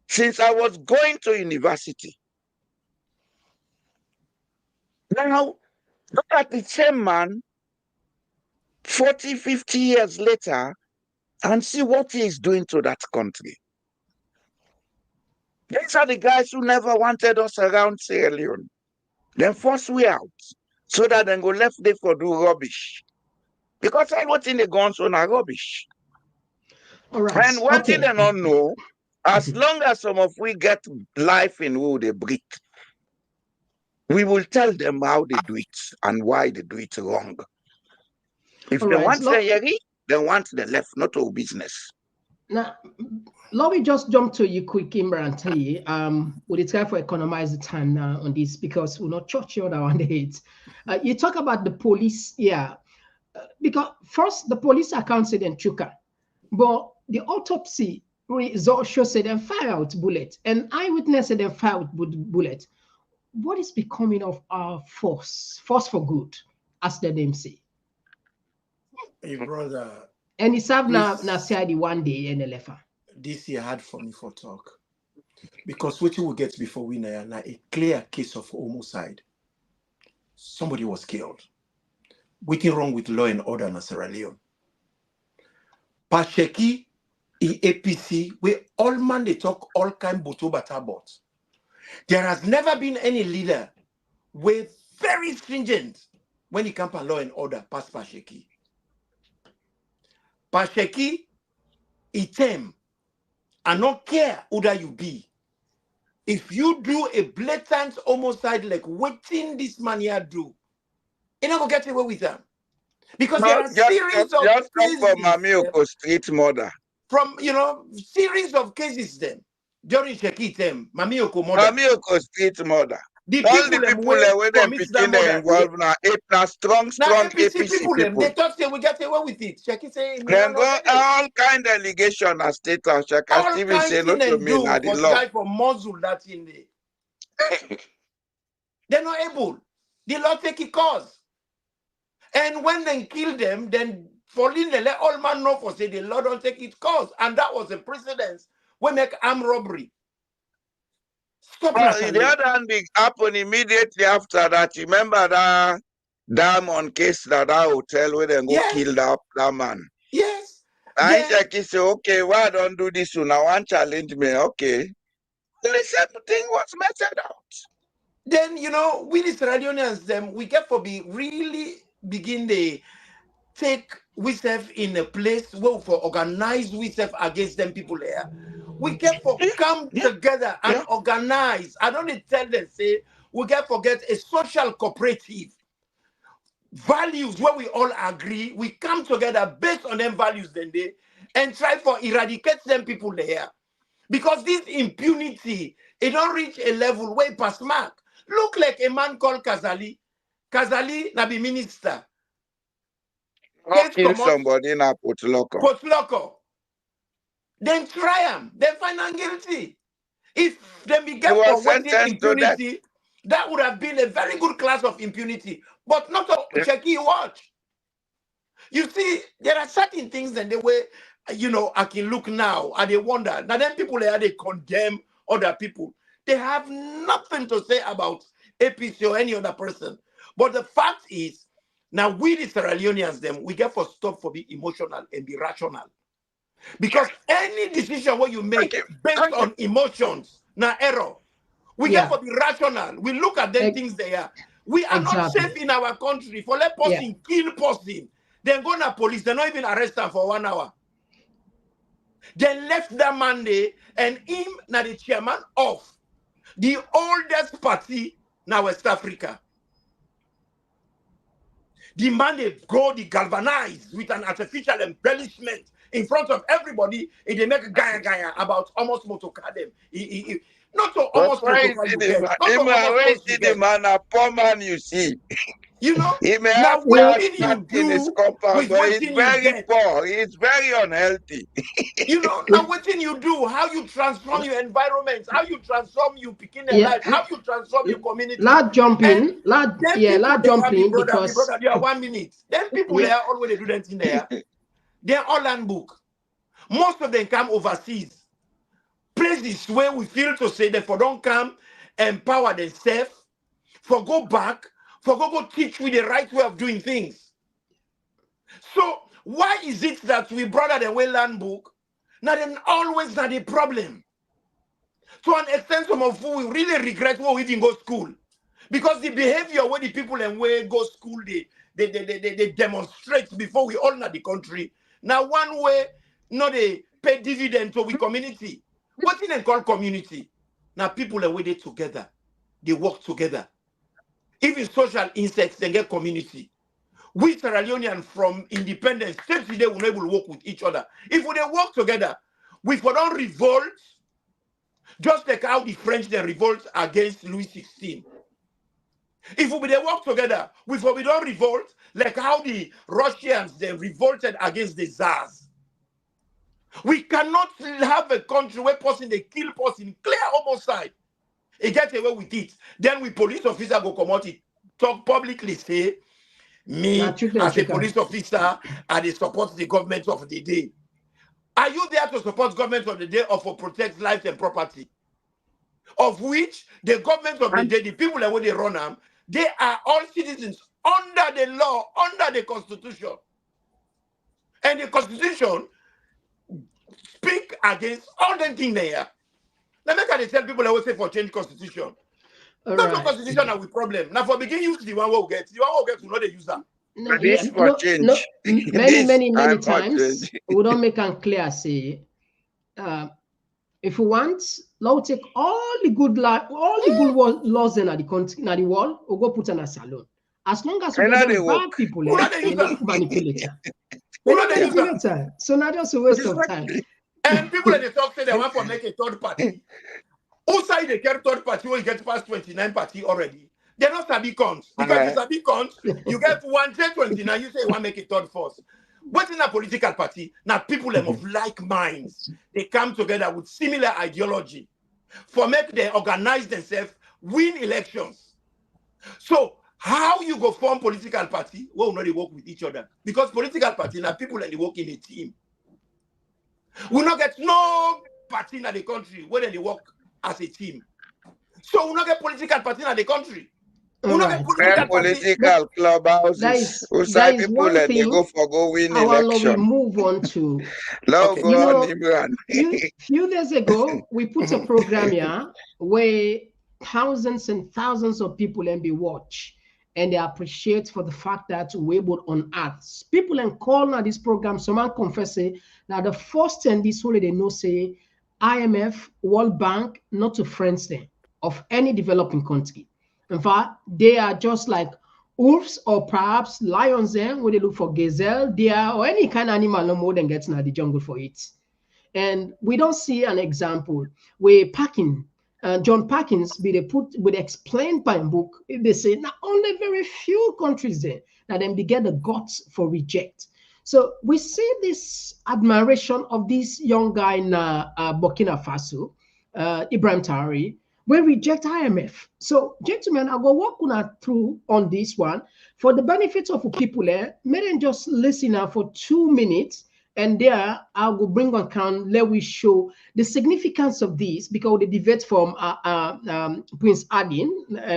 since I was going to university. Now, look at the same man 40, 50 years later and see what he is doing to that country. These are the guys who never wanted us around Sierra Leone. Then force we out so that then go left there for do rubbish. Because all what in the guns on are rubbish. All right. And one thing they don't know, as long as some of we get life in who they breathe, we will tell them how they do it and why they do it wrong. If they want the Yeri, they want the left, not all business. Now, let me just jump to you quick, IMRAN. We'll try for economize the time now on this because we're not church you on it. You talk about the police, because first the police account said in Chuka, but the autopsy result shows said they fire out bullet, and eyewitness said they fire out bullet. What is becoming of our force for good, as the name say? Hey, brother. And it's have now CID one day in the left. This year hard for me for talk. Because what you will get before we know now a clear case of homicide. Somebody was killed. What's wrong with law and order in Sierra Leone? Pasheki, APC, where all man they talk all kind boto batabot. There has never been any leader with very stringent when it comes to law and order past Pasheki. Pasheki, item, I don't care who that you be. If you do a blatant homicide like waiting this man here do, you're not gonna get away with them. Because there are series of cases from Mamioko street murder. From series of cases then during Sheki them, Mamioko murder. Mamioko street murder. The all the people where them picking they involved now, strong APC people. They thought they will get away with it. Sheki say then go all kind of allegation as state of Shaka Stephen say not to me now the law. Guy for muzzle that in there. They're not able. The law take it cause. And when they kill them, then for they let all man know for say the law don't take it cause. And that was a precedence. We make armed robbery. Well, the other hand big happen immediately after that. You remember that diamond case that hotel where they go kill that man? Yes. And Jackie say, okay, why don't do this one? I want challenge me. Okay. The same thing was meted out. Then, we the Sierra Leoneans, we get for be really begin the take ourselves in a place where for organize ourselves against them people there. We get for come together and organize. I don't tell them, say, we get for get a social cooperative. Values where we all agree, we come together based on them values then they and try for eradicate them people there. Because this impunity, it don't reach a level where pass mark. Look like a man called Kazali. Kazali na be minister. Or kill somebody in a Potloko. Then try them. Then find them guilty. If they began for waiting impunity, that would have been a very good class of impunity. But not a checky watch. You see, there are certain things and the way, I can look now and they wonder. Now then people they condemn other people. They have nothing to say about APC or any other person. But the fact is, now we the Sierra Leoneans, we get for stop for be emotional and be rational. Because any decision what you make based on emotions, now error. We get for be rational. We look at them things they are. We are not safe in our country. For let person kill person. Then go to police, they not even arrest them for 1 hour. They left that man there, and him now the chairman of the oldest party now West Africa. The man they go the galvanized with an artificial embellishment in front of everybody, and they make a gaya about almost motokadem. Not to almost the man a poor man, you see. He may now have what in his compound, but he's very poor. He's very unhealthy. Now what you do, how you transform your environment, how you transform your picking life, how you transform your community. Lad jump in, lad jump in because brother, you are 1 minute. Then people there always do that in there. They're all land book. Most of them come overseas. Places where we feel to say that for don't come, empower themselves, for go back, for go teach with the right way of doing things. So why is it that we brought the way land book? Now then always not a problem. To an extent, some of who we really regret what we didn't go school. Because the behavior where the people and where go school, they demonstrate before we all know the country. Now one way, not they pay dividend to we community. What in call community? Now people are with it together. They work together. Even social insects, they get community. We Sierra Leonean from independence, still today will not able to work with each other. If we they work together, we don't revolt, just like how the French they revolt against Louis XVI. If we they work together, we don't revolt, like how the Russians they revolted against the Tsars. We cannot have a country where person they kill person, clear homicide. They get away with it. Then we police officer go come out, talk publicly, say, me as a police officer, I support the government of the day. Are you there to support government of the day or for protect life and property? Of which the government of the day, the people that they run them, they are all citizens under the law, under the constitution. And the constitution speak against all the things there. Now make I tell people that will say for change constitution. Not the constitution are with problem. Now for begin use the one we get. The one we get will not the user. Many times we don't make it clear. Say, if we want, we'll take all the good laws in the country, in the world, we'll go put in a salon. As long as we get bad people, they manipulate. So not just a waste of time. And people at the talk say they want to make a third party. Outside the third party will get past 29 party already. They're not sabi cons. Because it's sabi cons, you get 129, you say you want to make a third force. But in a political party, now people of like minds, they come together with similar ideology for make them organize themselves, win elections. So how you go form political party? Well, not they work with each other. Because political party, now people and they work in a team. We not get no party in the country where they work as a team. So we not get political party in the country. We not get political clubhouses. That is people one they thing. go for go win We election. move on to. Go on, IMRAN. Few days ago, we put a program here where thousands and thousands of people and be watch, and they appreciate for the fact that we're able on earth. People and call now this program. Someone confess that the first thing this holiday no say IMF, World Bank, not to friends them of any developing country. In fact, they are just like wolves or perhaps lions then where they look for gazelle, deer, or any kind of animal no more than gets in the jungle for it. And we don't see an example where John Parkins would explain by a book, they say not only very few countries there that then beget the guts for reject. So we see this admiration of this young guy in Burkina Faso, Ibrahim Traoré. We reject IMF. So, gentlemen, I go walk through on this one for the benefit of people. May them just listen for 2 minutes, and there I will bring on count. Let we show the significance of this because the debate from Prince Adin,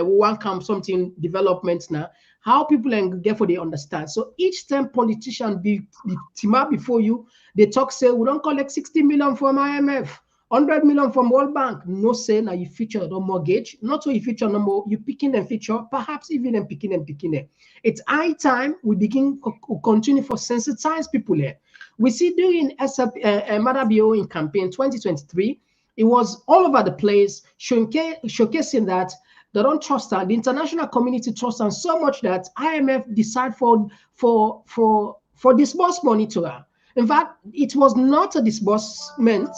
one come something developments now. How people and therefore they understand. So each time politician be team up before you, they talk say we don't collect 60 million from IMF. 100 million from World Bank. No say now you feature no mortgage. Not so you feature no more. You picking and feature, perhaps even them picking and picking them. It's high time we begin continue for sensitize people here. We see during Madabio in campaign 2023, it was all over the place, showcasing that they don't trust her. The international community trusts her so much that IMF decide for disburse money to her. In fact, it was not a disbursement.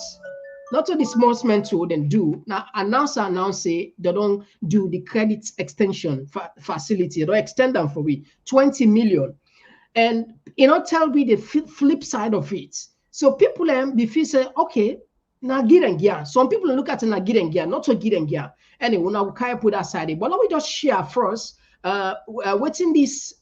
Not a disbursement to them do. Now, announce say they don't do the credit extension facility. They don't extend them for it. 20 million. And, tell me the flip side of it. So people before say, okay, now Girengia. Some people look at Girengia, not so Girengia. Anyway, now we can't put aside it. But let me just share first, what's in this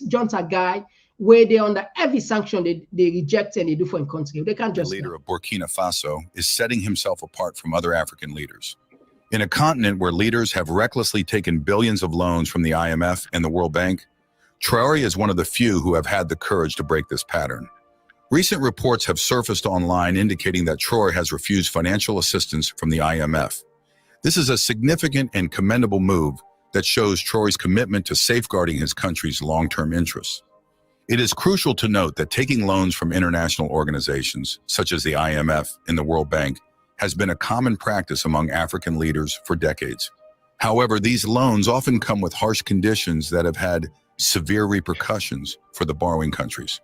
junta guy, where they under heavy sanction, they reject and they do for a country. They can't just. The leader of Burkina Faso is setting himself apart from other African leaders. In a continent where leaders have recklessly taken billions of loans from the IMF and the World Bank, Traoré is one of the few who have had the courage to break this pattern. Recent reports have surfaced online indicating that Traoré has refused financial assistance from the IMF. This is a significant and commendable move that shows Traoré's commitment to safeguarding his country's long-term interests. It is crucial to note that taking loans from international organizations, such as the IMF and the World Bank, has been a common practice among African leaders for decades. However, these loans often come with harsh conditions that have had severe repercussions for the borrowing countries.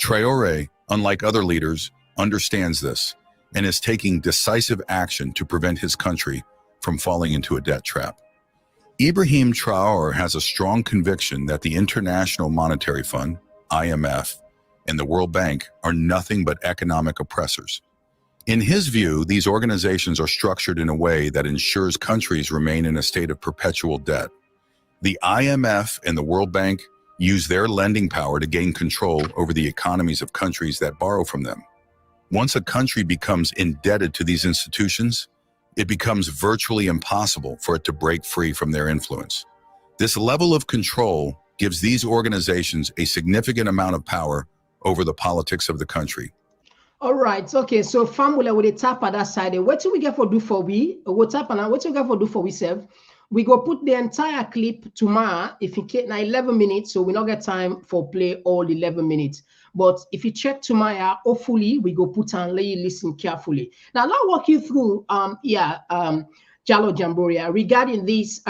Traoré, unlike other leaders, understands this and is taking decisive action to prevent his country from falling into a debt trap. Ibrahim Traoré has a strong conviction that the International Monetary Fund, IMF, and the World Bank are nothing but economic oppressors. In his view, these organizations are structured in a way that ensures countries remain in a state of perpetual debt. The IMF and the World Bank use their lending power to gain control over the economies of countries that borrow from them. Once a country becomes indebted to these institutions, it becomes virtually impossible for it to break free from their influence. This level of control gives these organizations a significant amount of power over the politics of the country. All right. Okay. So family with the tap at that side. What do we get for do for we? What tap and what do we get for do for we serve? We go put the entire clip tomorrow. If you can, now 11 minutes, so we not get time for play all 11 minutes. But if you check tomorrow, hopefully we go put and let you listen carefully. Now I'll walk you through JALLOH Jamboria regarding this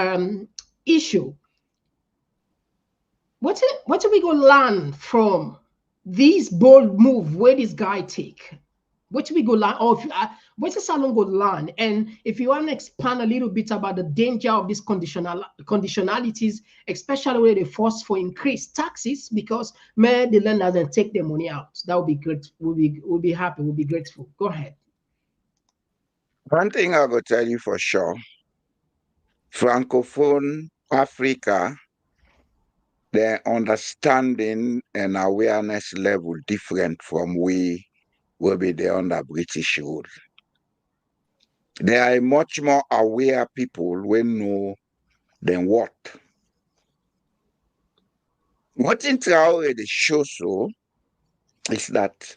issue. What do we go learn from this bold move where this guy take? What do we go learn? Or what is Salon go learn? And if you want to expand a little bit about the danger of these conditionalities, especially where they force for increased taxes, because may the lenders and take their money out. That would be great. We'll be happy. We'll be grateful. Go ahead. One thing I will tell you for sure, Francophone Africa, their understanding and awareness level different from we will be there under British rule. They are much more aware people we know than what. What in Traoré shows so is that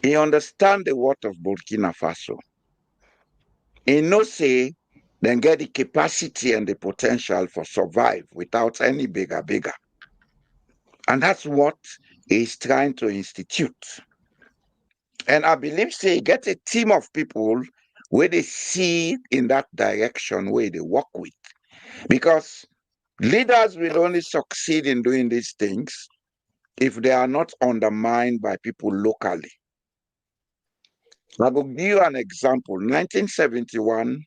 he understands the what of Burkina Faso. He knows say then get the capacity and the potential for survive without any bigger. And that's what he's trying to institute. And I believe say get a team of people where they see in that direction where they work with. Because leaders will only succeed in doing these things if they are not undermined by people locally. I will give you an example. 1971,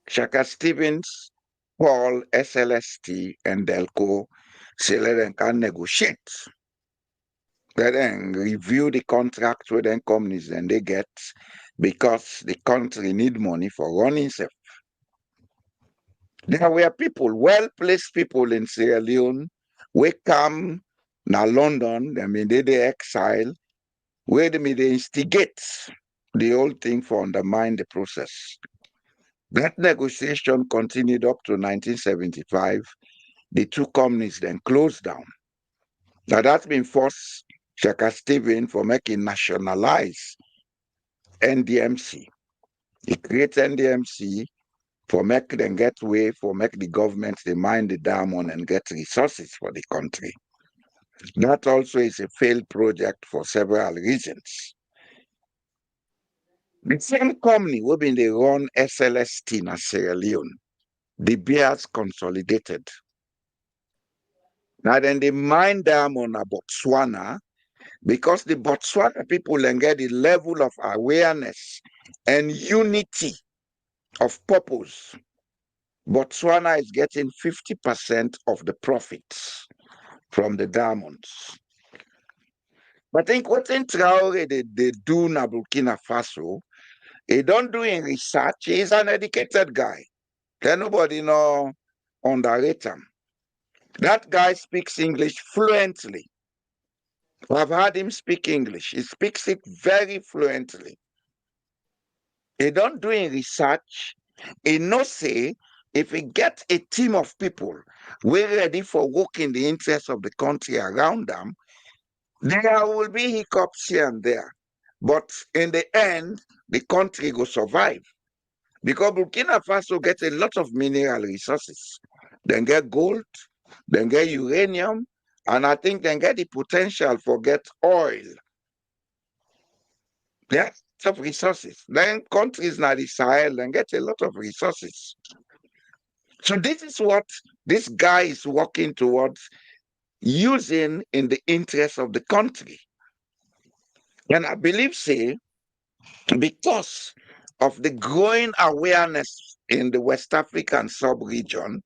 Shaka Stevens, Paul, SLST, and Delco said they can negotiate. They then review the contract with them companies and they get because the country need money for running itself. There were people, well-placed people in Sierra Leone, we come now London, I mean they exile, where they instigate the whole thing for undermine the process. That negotiation continued up to 1975. The two companies then closed down. Now that's been forced Shaka Stephen for making nationalize NDMC. He created NDMC for make them get way, for make the government they mine the diamond and get resources for the country. That also is a failed project for several reasons. The same company will be they run SLST in Sierra Leone. The bears consolidated. Now then they mine diamond in Botswana because the Botswana people then get the level of awareness and unity of purpose. Botswana is getting 50% of the profits from the diamonds. But I think what in Traore they do in Burkina Faso, he don't do in research. He's an educated guy. Then nobody know underrate him. That guy speaks English fluently. I've heard him speak English. He speaks it very fluently. He don't do in research. He no say if he get a team of people we're ready for working the interests of the country around them, there will be hiccups here and there. But in the end, the country will survive. Because Burkina Faso gets a lot of mineral resources. They get gold, they get uranium, and I think they get the potential for get oil. There are lots of resources. Then countries like the Sahel, they get a lot of resources. So this is what this guy is working towards, using in the interest of the country. And I believe, say, because of the growing awareness in the West African sub-region,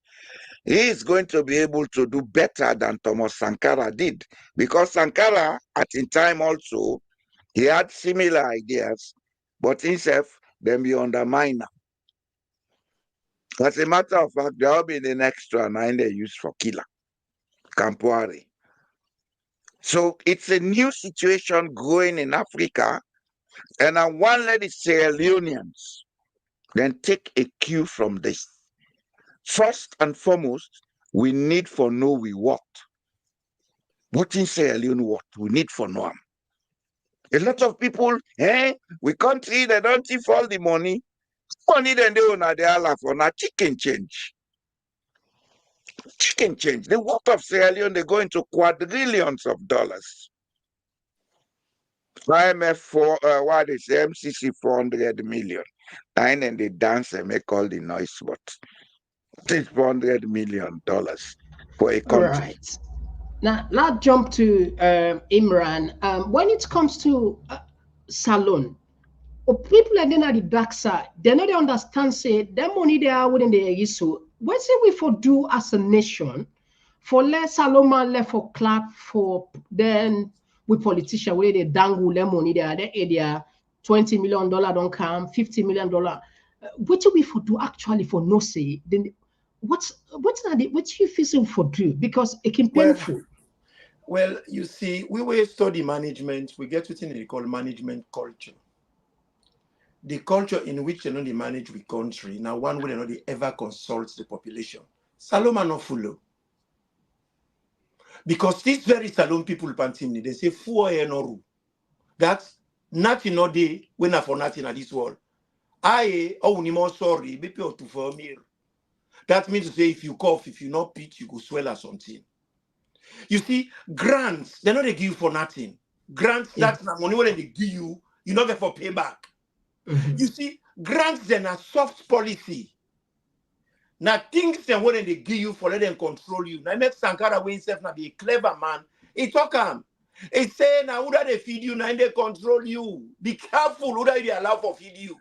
he is going to be able to do better than Thomas Sankara did. Because Sankara, at the time also, he had similar ideas, but himself, then be undermined. As a matter of fact, there will be the extra 9 they use for killer, Campoari. So it's a new situation growing in Africa, and I want to let the Sierra Leoneans then take a cue from this. First and foremost, we need for know we what. What in Sierra Leone what? We need for know. A lot of people, we country, they don't give all the money. Money then they own the Allah for now chicken change. Chicken change. The work of Sierra Leone, they go into quadrillions of dollars. IMF for what is MCC 400 million. And then they dance and make all the noise, but it's $400 million for a country. Right. Now, let's jump to IMRAN. When it comes to Salon, people are then at the dark side. They know they understand, say, that money they are within the issue. What say we for do as a nation for less Saloma left for clap for then with politicians where they dangle their money there, their area $20 million don't come, $50 million. What do we for do actually for no say? Then what you feel for do? Because it can painful. Well, you see, we will study management. We get within they call management culture. The culture in which they know they manage the country. Now, one way or they ever consult the population. Saloma no follow. Because these very Salon people, Pantini, they say, no. That's nothing no day when I for nothing at this world. I only more sorry, be to for me. That means to say if you cough, if you not pitch, you go swell or something. You see, grants, they're not they give you for nothing. Grants, that's not money when they give you, you not get for payback. You see, grants then are soft policy. Now things then when they give you for let them control you. Now make Sankara when himself now be a clever man. He talk him. He say now who they feed you, now they control you. Be careful who they allow for feed you.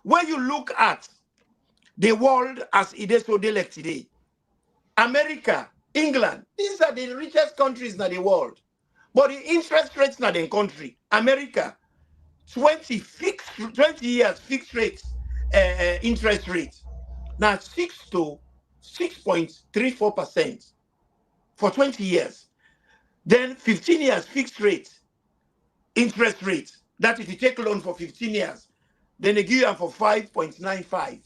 When you look at the world as it is so like today, America, England, these are the richest countries in the world. But the interest rates in the country, America, 20 years fixed rates, interest rates. Now 6 to 6.34% for 20 years. Then 15 years fixed rate, interest rate. That if you take a loan for 15 years, then they give you for 5.95%.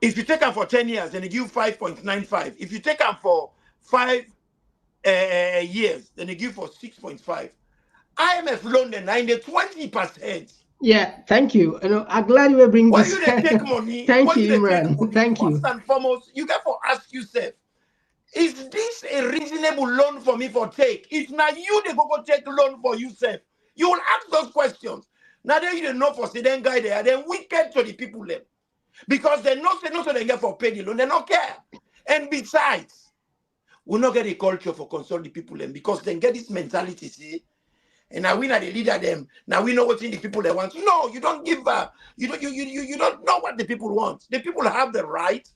If you take them for 10 years, then they give you 5.95. If you take them for 5 years, then they give for 6.5. IMF loan the 20%. Yeah, thank you. I'm glad you were bringing Why this. you they take money? Thank Why you, they take Imran. money? Thank you. First and foremost, you got to ask yourself, is this a reasonable loan for me for take? If now you they go take loan for yourself, you will ask those questions. Now they you know for then guy they are then wicked to the people them. Because they not so they get for pay the loan, they don't care. And besides, we'll not get a culture for console the people them because they get this mentality, see. And now we are the leader them. Now we know what's in the people they want. No, you don't give up. You don't know what the people want. The people have the right.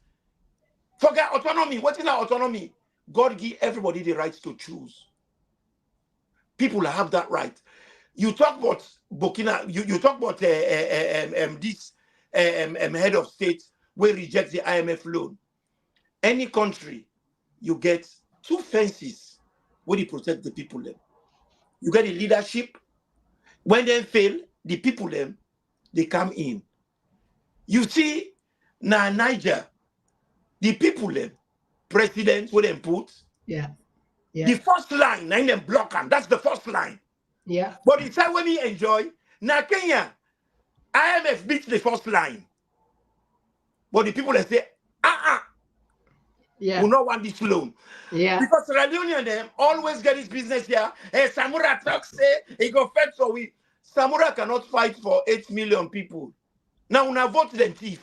Forget autonomy. What's in our autonomy? God give everybody the right to choose. People have that right. You talk about Burkina, you talk about this head of state will reject the IMF loan. Any country, you get 2 fences where they protect the people them. You get the leadership. When they fail, the people them, they come in. You see, now Niger, the people them, president will them put. Yeah. The first line, now them block them. That's the first line. Yeah. But the time when we enjoy, now Kenya, IMF beats the first line. But the people that say, yeah, we don't want this loan. Yeah. Because Sierra Leone them always get his business here. Hey, Samura talk say he go fight for we. Samura cannot fight for 8 million people. Now when I vote them thief,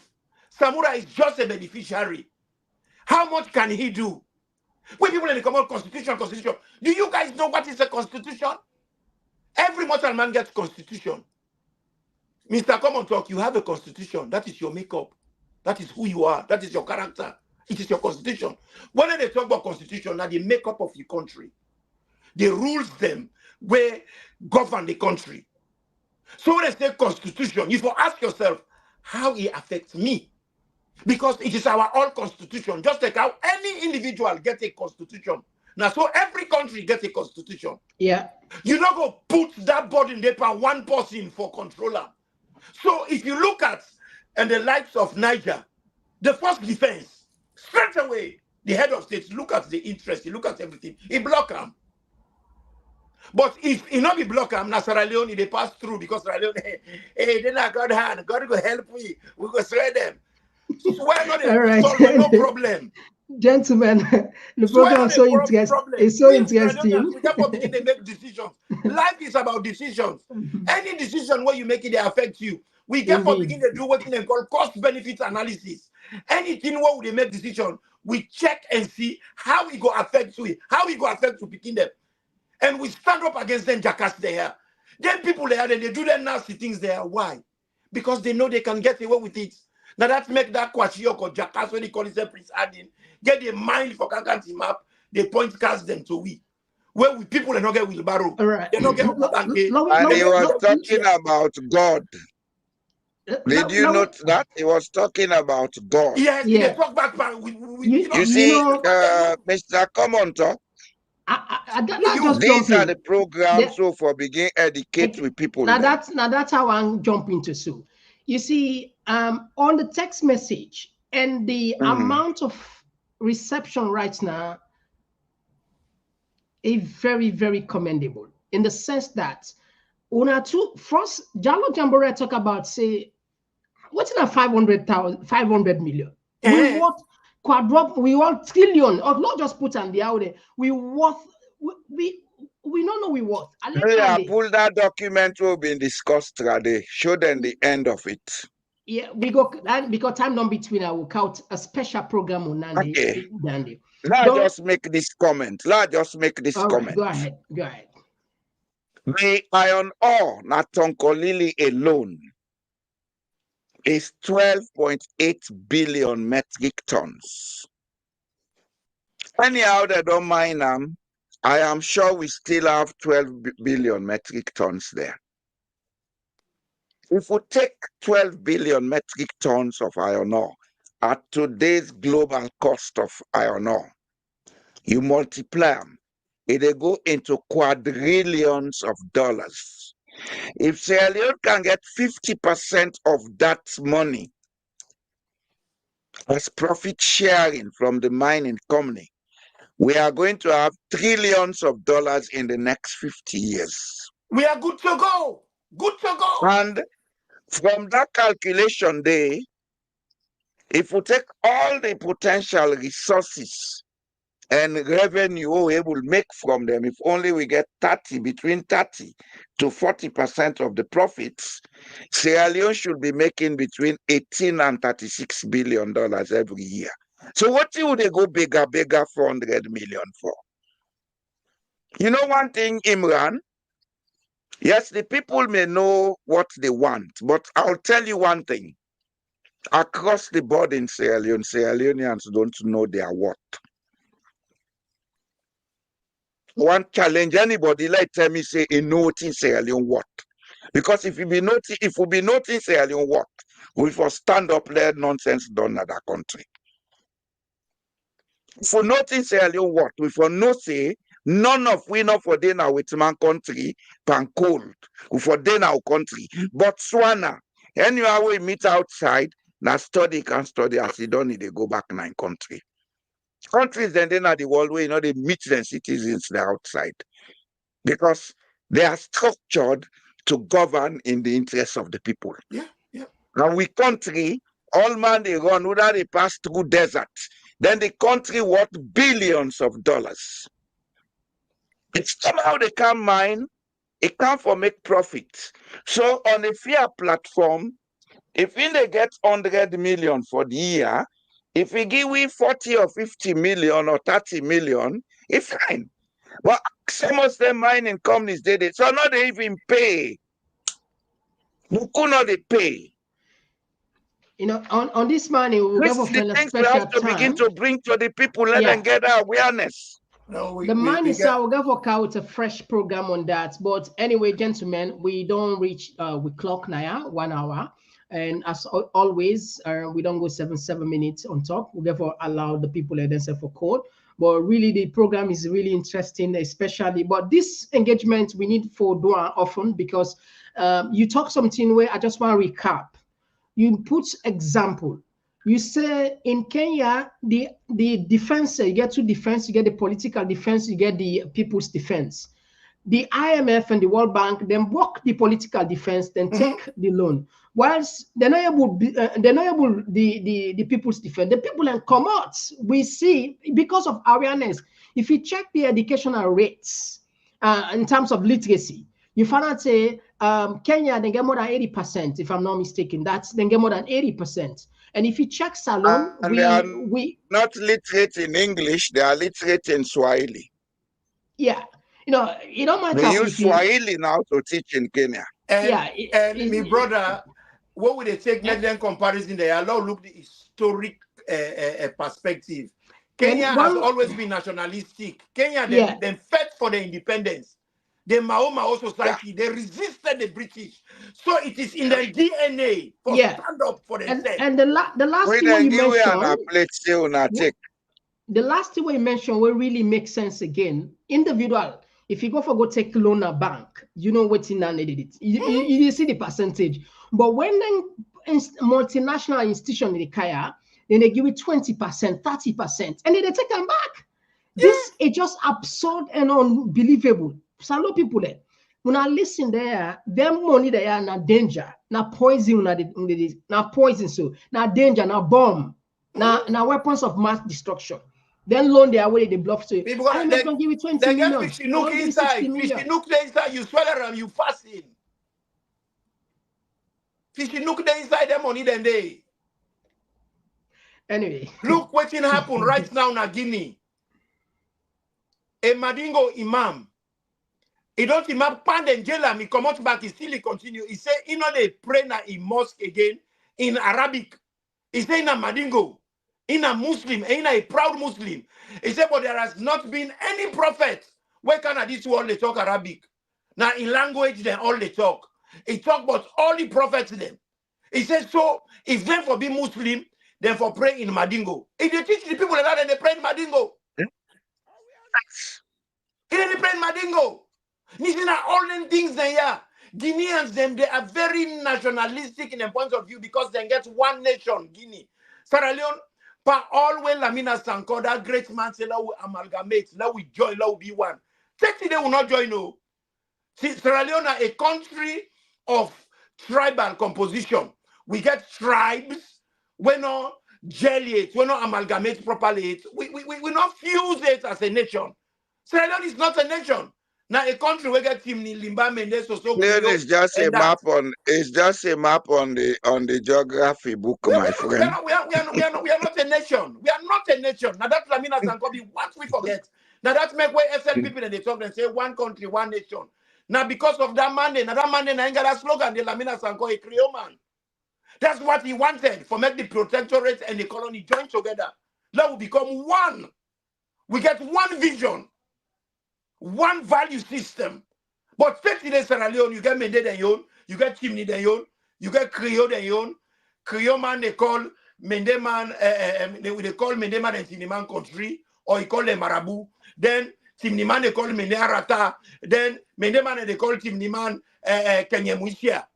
Samura is just a beneficiary. How much can he do? When people in the common constitution. Do you guys know what is a constitution? Every mortal man gets constitution. Mr. Komon-Tok, you have a constitution. That is your makeup. That is who you are. That is your character. It is your constitution. When they talk about constitution, now the makeup of your country, the rules them where govern the country. So when they say constitution, you will ask yourself how it affects me. Because it is our own constitution. Just like how any individual gets a constitution. Now, so every country gets a constitution. Yeah. You not go put that burden there for one person for controller. So if you look at and the likes of Niger, the first defense, straight away, the head of state look at the interest, he look at everything, he block them. But if he not be block them, now Sierra Leone, they pass through because Sierra Leone, hey, then I got hand, God go help we go swear them. Swear not solve no problem. Gentlemen, the program is so interesting. We can't begin to make decisions. Life is about decisions. Any decision where you make it, they affect you. We can't begin to do what they call cost benefit analysis. Anything where they make decision, we check and see how it go affect you, how it go affect to begin them. And we stand up against them jackass there. Then people there, they do their nasty things there. Why? Because they know they can get away with it. Now that make that Kwachiyoko jackass when he call himself Prince Adin, get the mind for Kankanti map, they point cast them to we. Where we people are not get wheelbarrow. Right. They don't get and he was talking about God. Did you note that? He was talking about God. Yes, yeah. They talk back. You see, Mr. Komon-Tok, these are the programs so for begin educate with people. Now that's how I jump into so. You see, on the text message and the amount of reception right now is very, very commendable in the sense that first JALLOH Jamboree talk about say what's in a 500 million. We want quadruple, we want trillion of not just put on the out there. We worth we don't know we worth. Yeah, pull that document will be discussed today. Show them the end of it. Yeah, we go that because time not between I will count a special program on Nandi. Okay. Let's just make this comment. Go ahead. The iron ore, Natonkolili alone, is 12.8 billion metric tons. Anyhow, they don't mind them. I am sure we still have 12 billion metric tons there. If we take 12 billion metric tons of iron ore at today's global cost of iron ore, you multiply them, it'll go into quadrillions of dollars. If Sierra Leone can get 50% of that money as profit sharing from the mining company, we are going to have trillions of dollars in the next 50 years. We are good to go. Good to go. And from that calculation day, if we take all the potential resources and revenue we will make from them, if only we get between 30 to 40% of the profits, Sierra Leone should be making between 18 and $36 billion every year. So what would they go bigger, 400 million for? You know one thing, IMRAN? Yes, the people may know what they want, but I'll tell you one thing. Across the board in Sierra Leone, Sierra Leoneans don't know their worth. One challenge anybody like tell me say a noting Sierra Leone what? Because if we be noting Sierra Leone what, we for stand up there nonsense done at that country. For noting Sierra Leone what, we for no say none of we not for dinner with man country pan cold. We for dinner our country. Botswana, anywhere we meet outside, now study can study as you don't need to go back in country. Countries then are the world where you know they meet their citizens there outside because they are structured to govern in the interests of the people. Yeah. And we country, all man they run, whether they pass through desert, then the country worth billions of dollars. It's somehow they can't mine, it can't for make profit. So on a fair platform, if we they get 100 million for the year, if we give we 40 or 50 million or 30 million, it's fine. But some of them mining companies did it, so not they even pay. Who could not they pay? You know, on this money, we'll This have is the a things we special have to begin time. to bring to the people, let them get our awareness. No, The money, sir, we'll go for a fresh program on that. But anyway, gentlemen, we don't reach we clock now 1 hour. And as always, we don't go 7 minutes on top. We therefore allow the people and themselves for code. But really, the program is really interesting, especially. But this engagement we need for Dua often because you talk something where I just want to recap. You put example. You say in Kenya, the defense, you get two defense, you get the political defense, you get the people's defense. The IMF and the World Bank then work the political defense, then take the loan. Whilst they're not able, the people's defense, the people then come out. We see because of awareness. If you check the educational rates in terms of literacy, you find out say Kenya they get more than 80%, if I'm not mistaken. That's they get more than 80%. And if you check Salon, we not literate in English, they are literate in Swahili. Yeah, you know, it don't matter. They use Swahili now to teach in Kenya. And my brother, what would they take next then comparison? They allow look the historic perspective. Kenya has always been nationalistic. Kenya then fought for the independence. The Mao society, they resisted the British. So it is in their DNA for stand up for themselves. And the last thing you mentioned, the last thing we mentioned will really make sense again. Individual, if you go take loan a bank, you know what's in it. You see the percentage. But when then multinational institution in the Kaya, then they give it 20%, 30%, and then they take them back. This is just absurd and unbelievable. Some people there, when I listen there, them money they are na danger, na poison, na poison, so na danger, na bomb, na weapons of mass destruction. Then loan their way, they bluff to you. I'm not gonna give you 20 million. They get fish inside, you swallow them, you fasting. Fish inside them money then they. Anyway, look what's happen right now in Guinea. A Madingo imam. He don't imam pan and jail him, he come out back, he still continue. He say, he know they pray na in mosque again in Arabic. He say na Madingo. In a Muslim, in a proud Muslim. He said, but there has not been any prophet. Where can this all they talk Arabic? Now in language, then all they talk. He talk about all the prophets them. He said, so if them for be Muslim, then for pray in Madingo. If they teach the people that they pray in Madingo. He didn't pray in Madingo. These are all them things they are. Guineans, them, they are very nationalistic in a point of view because they get one nation, Guinea. Sierra Leone, but always Lamina Sanko, that great man say, now we amalgamate, now we join, now we be one. Take they will not join, no. See, Sierra Leone are a country of tribal composition. We get tribes, we not gel it, we not amalgamate properly. We not fuse it as a nation. Sierra Leone is not a nation. Now a country we get Tim Limba Mendes so it's just a map on the geography book, my friend. We are not a nation. We are not a nation. Now that Lamina Sankobi, what we forget. Now that make way SL people and they talk and say one country, one nation. Now because of that Monday, I ain't got that slogan, the Lamina Sanko a Creole man. That's what he wanted, for make the protectorate and the colony join together. Now we become one. We get one vision. One value system. But take today Sierra Leone, you get Mende then yon, you get Chimney then yon, you get Creole then yon. Creole man they call Mende man, they call Mende man and Chimney man country, or he call them Marabu. Then Chimney man they call Mende Arata. Then Mende man they call Chimney man Kenya Muisia.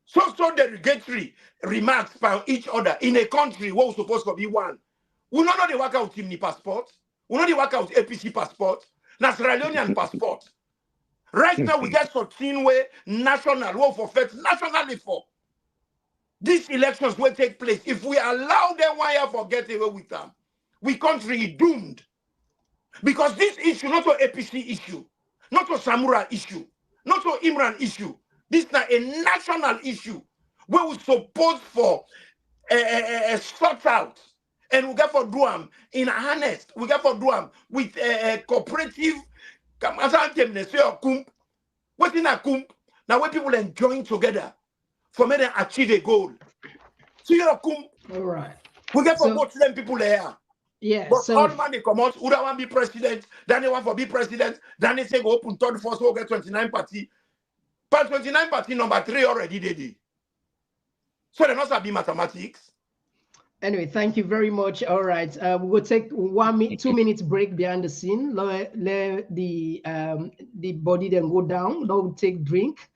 So derogatory remarks by each other in a country where we're supposed to be one. We don't know the work out Chimney passport. We don't know the work out APC passport. Sierra Leonean passport. Right now, we get 14 way national, war for faith, nationally for. These elections will take place. If we allow them one year for get away with them, we country doomed. Because this issue, not an APC issue, not a Samurai issue, not an IMRAN issue. This is not a national issue where we suppose for a sort out. And we get for do them in harness. We get for do them with a cooperative. What's in a kump? Now when people enjoying together for me to achieve a goal. So you're a kump. All right. We get for both them people there. Yeah. But so all man they come out, who don't want to be president, then they want to be president, then they say go open third first, we'll get 29 party. But 29 party number 3 already did. So they must have been mathematics. Anyway, thank you very much. All right, we will take 2 minutes break behind the scene. Let the body then go down. Now we take drink,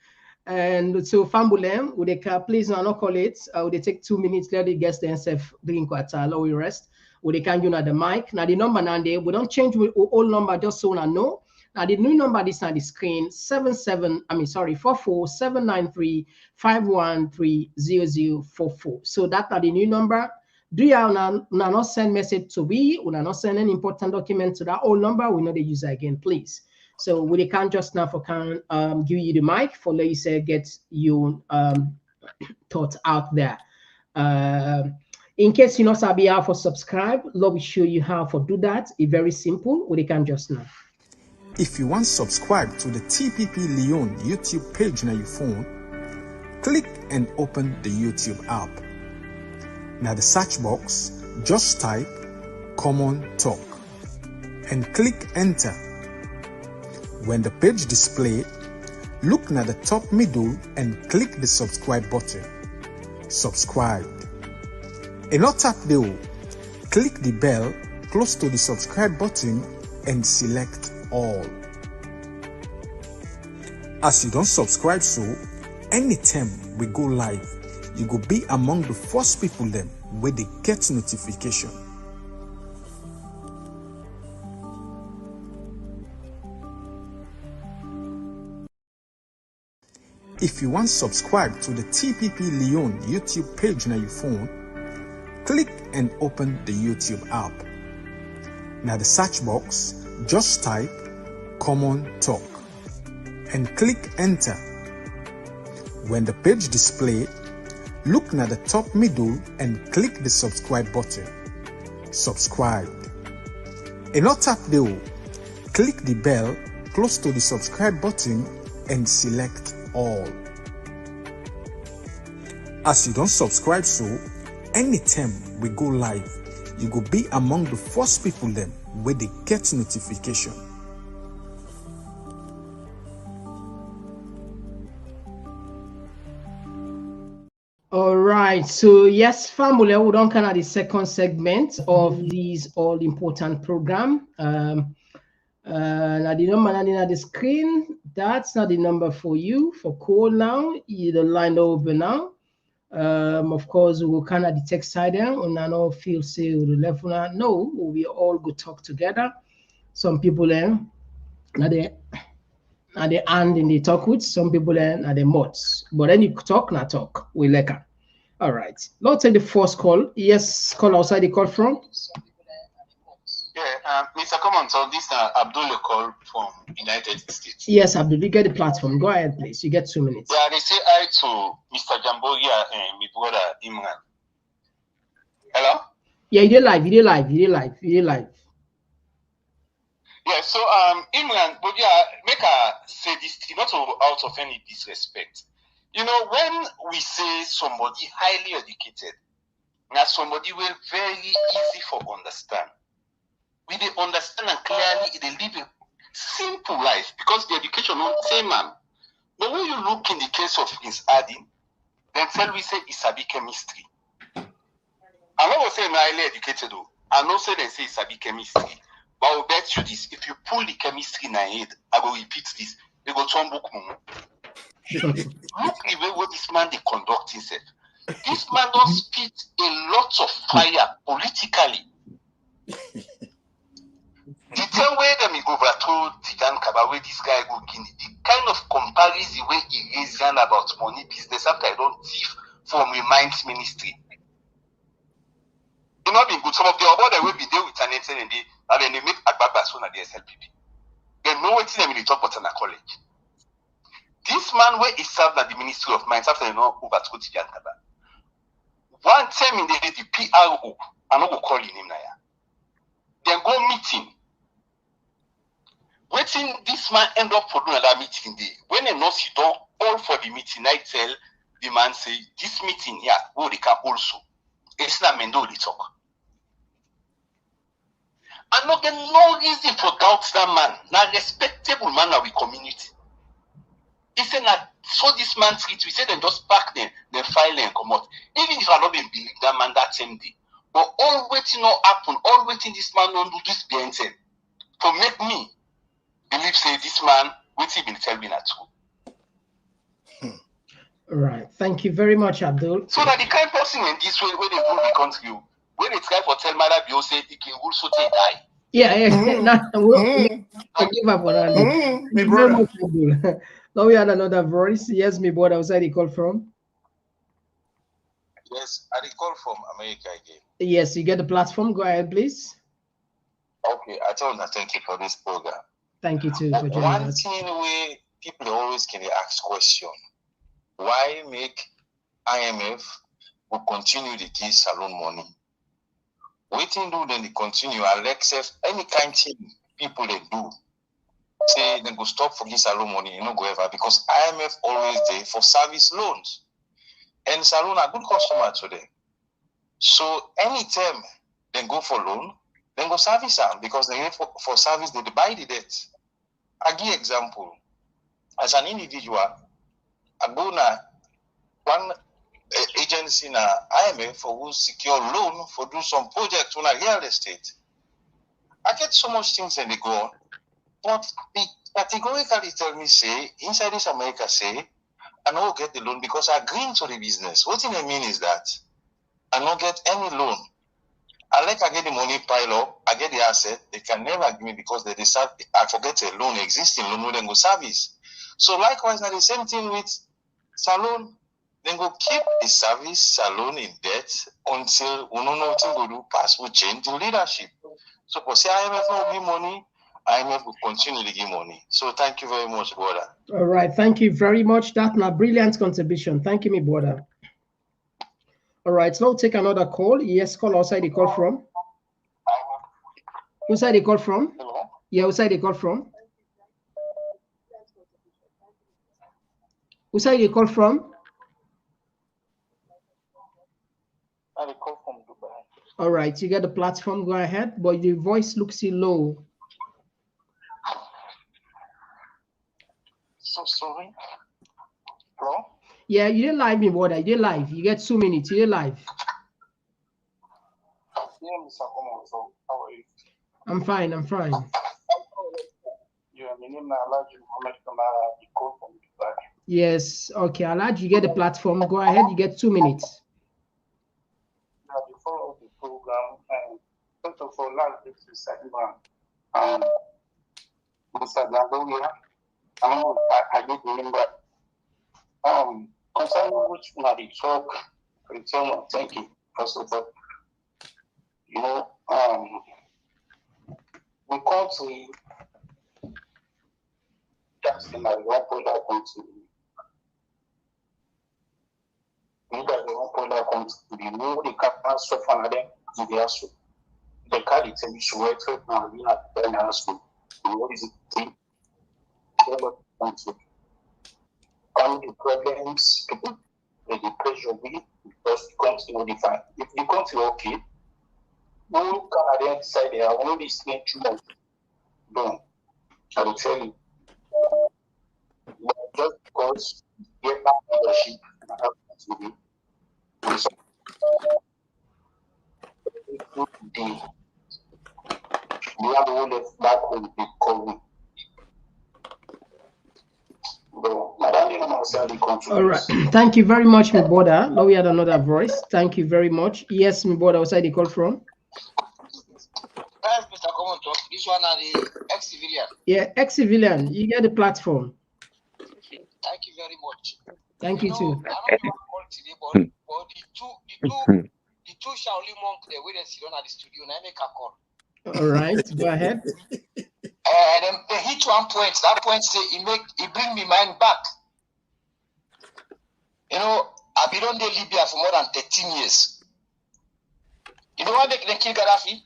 and so Fambulem with the please not call it. They take 2 minutes. Let the guests themselves drink water. Now we rest. They can use the mic. Now the number now we don't change with old number just so I know. Now the new number this on the screen 4479351300044. So that's the new number. Do you not send message to we? We not send an important document to that old number? We know the user again, please. So we can just now for give you the mic for let you say get you thoughts out there. In case you know sabi how for subscribe, let me show you how for do that. It's very simple. We can just now. If you want to subscribe to the TPP Lyon YouTube page on your phone, click and open the YouTube app. Now the search box, just type Komon-Tok and click enter. When the page display, look at the top middle and click the subscribe button. Subscribe. And not tap the click the bell close to the subscribe button and select all. As you don't subscribe, so anytime we go live, you go be among the first people them where they get notification. If you want to subscribe to the TPP Lyon YouTube page on your phone, click and open the YouTube app. Now the search box, just type Komon-Tok and click enter. When the page display, look at the top middle and click the subscribe button. Subscribe. And not tap the click the bell close to the subscribe button and select all. As you don't subscribe, so anytime we go live, you go be among the first people them where they get notification. All right, so yes, family, we don't kind of the second segment of this all-important program. Now the number on the screen, that's not the number for you for call now. The line open now. Of course, we will kind of the text side there. On no feel say the left one. No, we all go talk together. Some people then now they hand in the talk with. Some people then are the mods. But then you talk, not talk. We like her. All right. Let's take the first call. Yes, call outside the call from. Yeah, Mr. Komon-Tok, this is Abdul call from United States. Yes, Abdul, you get the platform. Go ahead, please. You get 2 minutes. Yeah, they say hi to Mr. Jamboria and my brother Imran. Hello? Yeah, you did live. Yeah, so Imran, but yeah, make her say this thing, not out of any disrespect. You know, when we say somebody highly educated, now somebody will very easy for understand. We they understand and clearly they live a simple life because the education on same man. But when you look in the case of Prince Adin, then tell we say it's a chemistry. I'm not saying highly educated though. I know say they say it's a chemistry. But I will bet you this, if you pull the chemistry in my head, I will repeat this. You go to book momo. Look the way what this man they conduct himself. This man don't spit a lot of fire politically. The time where them overthrow Tijan Kaba, where this guy go Guinea, the kind of comparison where he raised about money business after I don't thief from Reminds Ministry. It not been good. Some of the other will be there with an and then they make Agbaba soon at the SLPP. They know what them in the top button at college. This man where he served at the Ministry of Mines after they know overthrow Tijan Kaba. One time in the PRO, I'm not calling him now. Then go meeting. Waiting this man end up for doing another meeting day. When they know sit down all for the meeting, I tell the man say this meeting here, oh they can also. It's not mendo they talk. And not get no reason for doubt that man. Now respectable man of the community. He said that so this man treat, we say then just pack them, then file and come out. Even if I don't believe that man that same day. But all waiting not happen, all waiting this man don't do this behind him. To make me believe say this man waiting been tell me that too. All right. Thank you very much, Abdul. So that the kind of person in this way where they rule the country, when they try for tell Mother Bio say he can also take die. Yeah. Forgive her for that. Me brother. Now we had another voice. Yes, me brother. Outside the call from. Yes, I call from America again. Yes, you get the platform. Go ahead, please. Okay, I told you thank you for this program. Thank you too for joining One us. thing where people always can ask question: why make IMF will continue to give salon money? Waiting do then they continue Alexis any kind thing people they do. Say they go stop for this salon money, you know go ever because IMF always there for service loans. And salon are good customer today. So anytime they go for loan, then go service them because they for service they buy the debt. I give example. As an individual, I go na one agency na IMF for who secure loan for do some project on a real estate. I get so much things and they go on, but they categorically tell me say inside this America say I don't get the loan because I agree to the business. What I mean is that I don't get any loan. I get the money pile up, I get the asset, they can never give me because they decide I forget a loan, existing loan, no then go service. So likewise, now the same thing with salon, then go keep the service salon in debt until we don't know what to do, pass will change to leadership. So for say IMF will give money, IMF will continue to give money. So thank you very much, brother. All right, thank you very much. That's a brilliant contribution. Thank you, me brother. All right, so now take another call. Yes, call outside the call from. Who's the call from? Hello? Yeah, who's the call from? Who's the call from? I call from Dubai. All right, you get the platform. Go ahead, but your voice looks low. So sorry. Hello? Yeah, you're live in water. You're live. You get 2 minutes. You're live. Yeah, Mr. Komon-Tok. How are you? I'm fine. I'm fine. Yeah, my name is Alhaji Mohammed Kamara. I call from Dubai. Yes. Okay, Alaj, you get the platform. Go ahead. You get 2 minutes. Now, before the program, first of all, this is IMRAN. Mr. JAMBORIA, I did remember. Concerning which one I talk, thank you, first of all. You know, we country, that's in my one point I want to. You guys don't point out to the new the capital so far then to the house. The card is a issue where trade now we have the house. What is it? The problems, people, the pressure we because the country modify. If the country okay, no Canadian decide they are only listening to them. No, I will tell you. Just because you have leadership and have to be. We have all left back home with COVID. All right. Thank you very much, my brother. Now we had another voice. Thank you very much. Yes, my brother, what's the call from? Yes, Mr. Komon-Tok. This one are the ex-civilian. Yeah, ex-civilian. You get the platform. Thank you very much. Thank you too. I don't know what today, but the two Shaolin monks they wait and sit down at the studio and I make a call. All right, go ahead. And they hit one point. That point say it bring me mind back. You know, I've been on the Libya for more than 13 years. You know why they kill Gaddafi?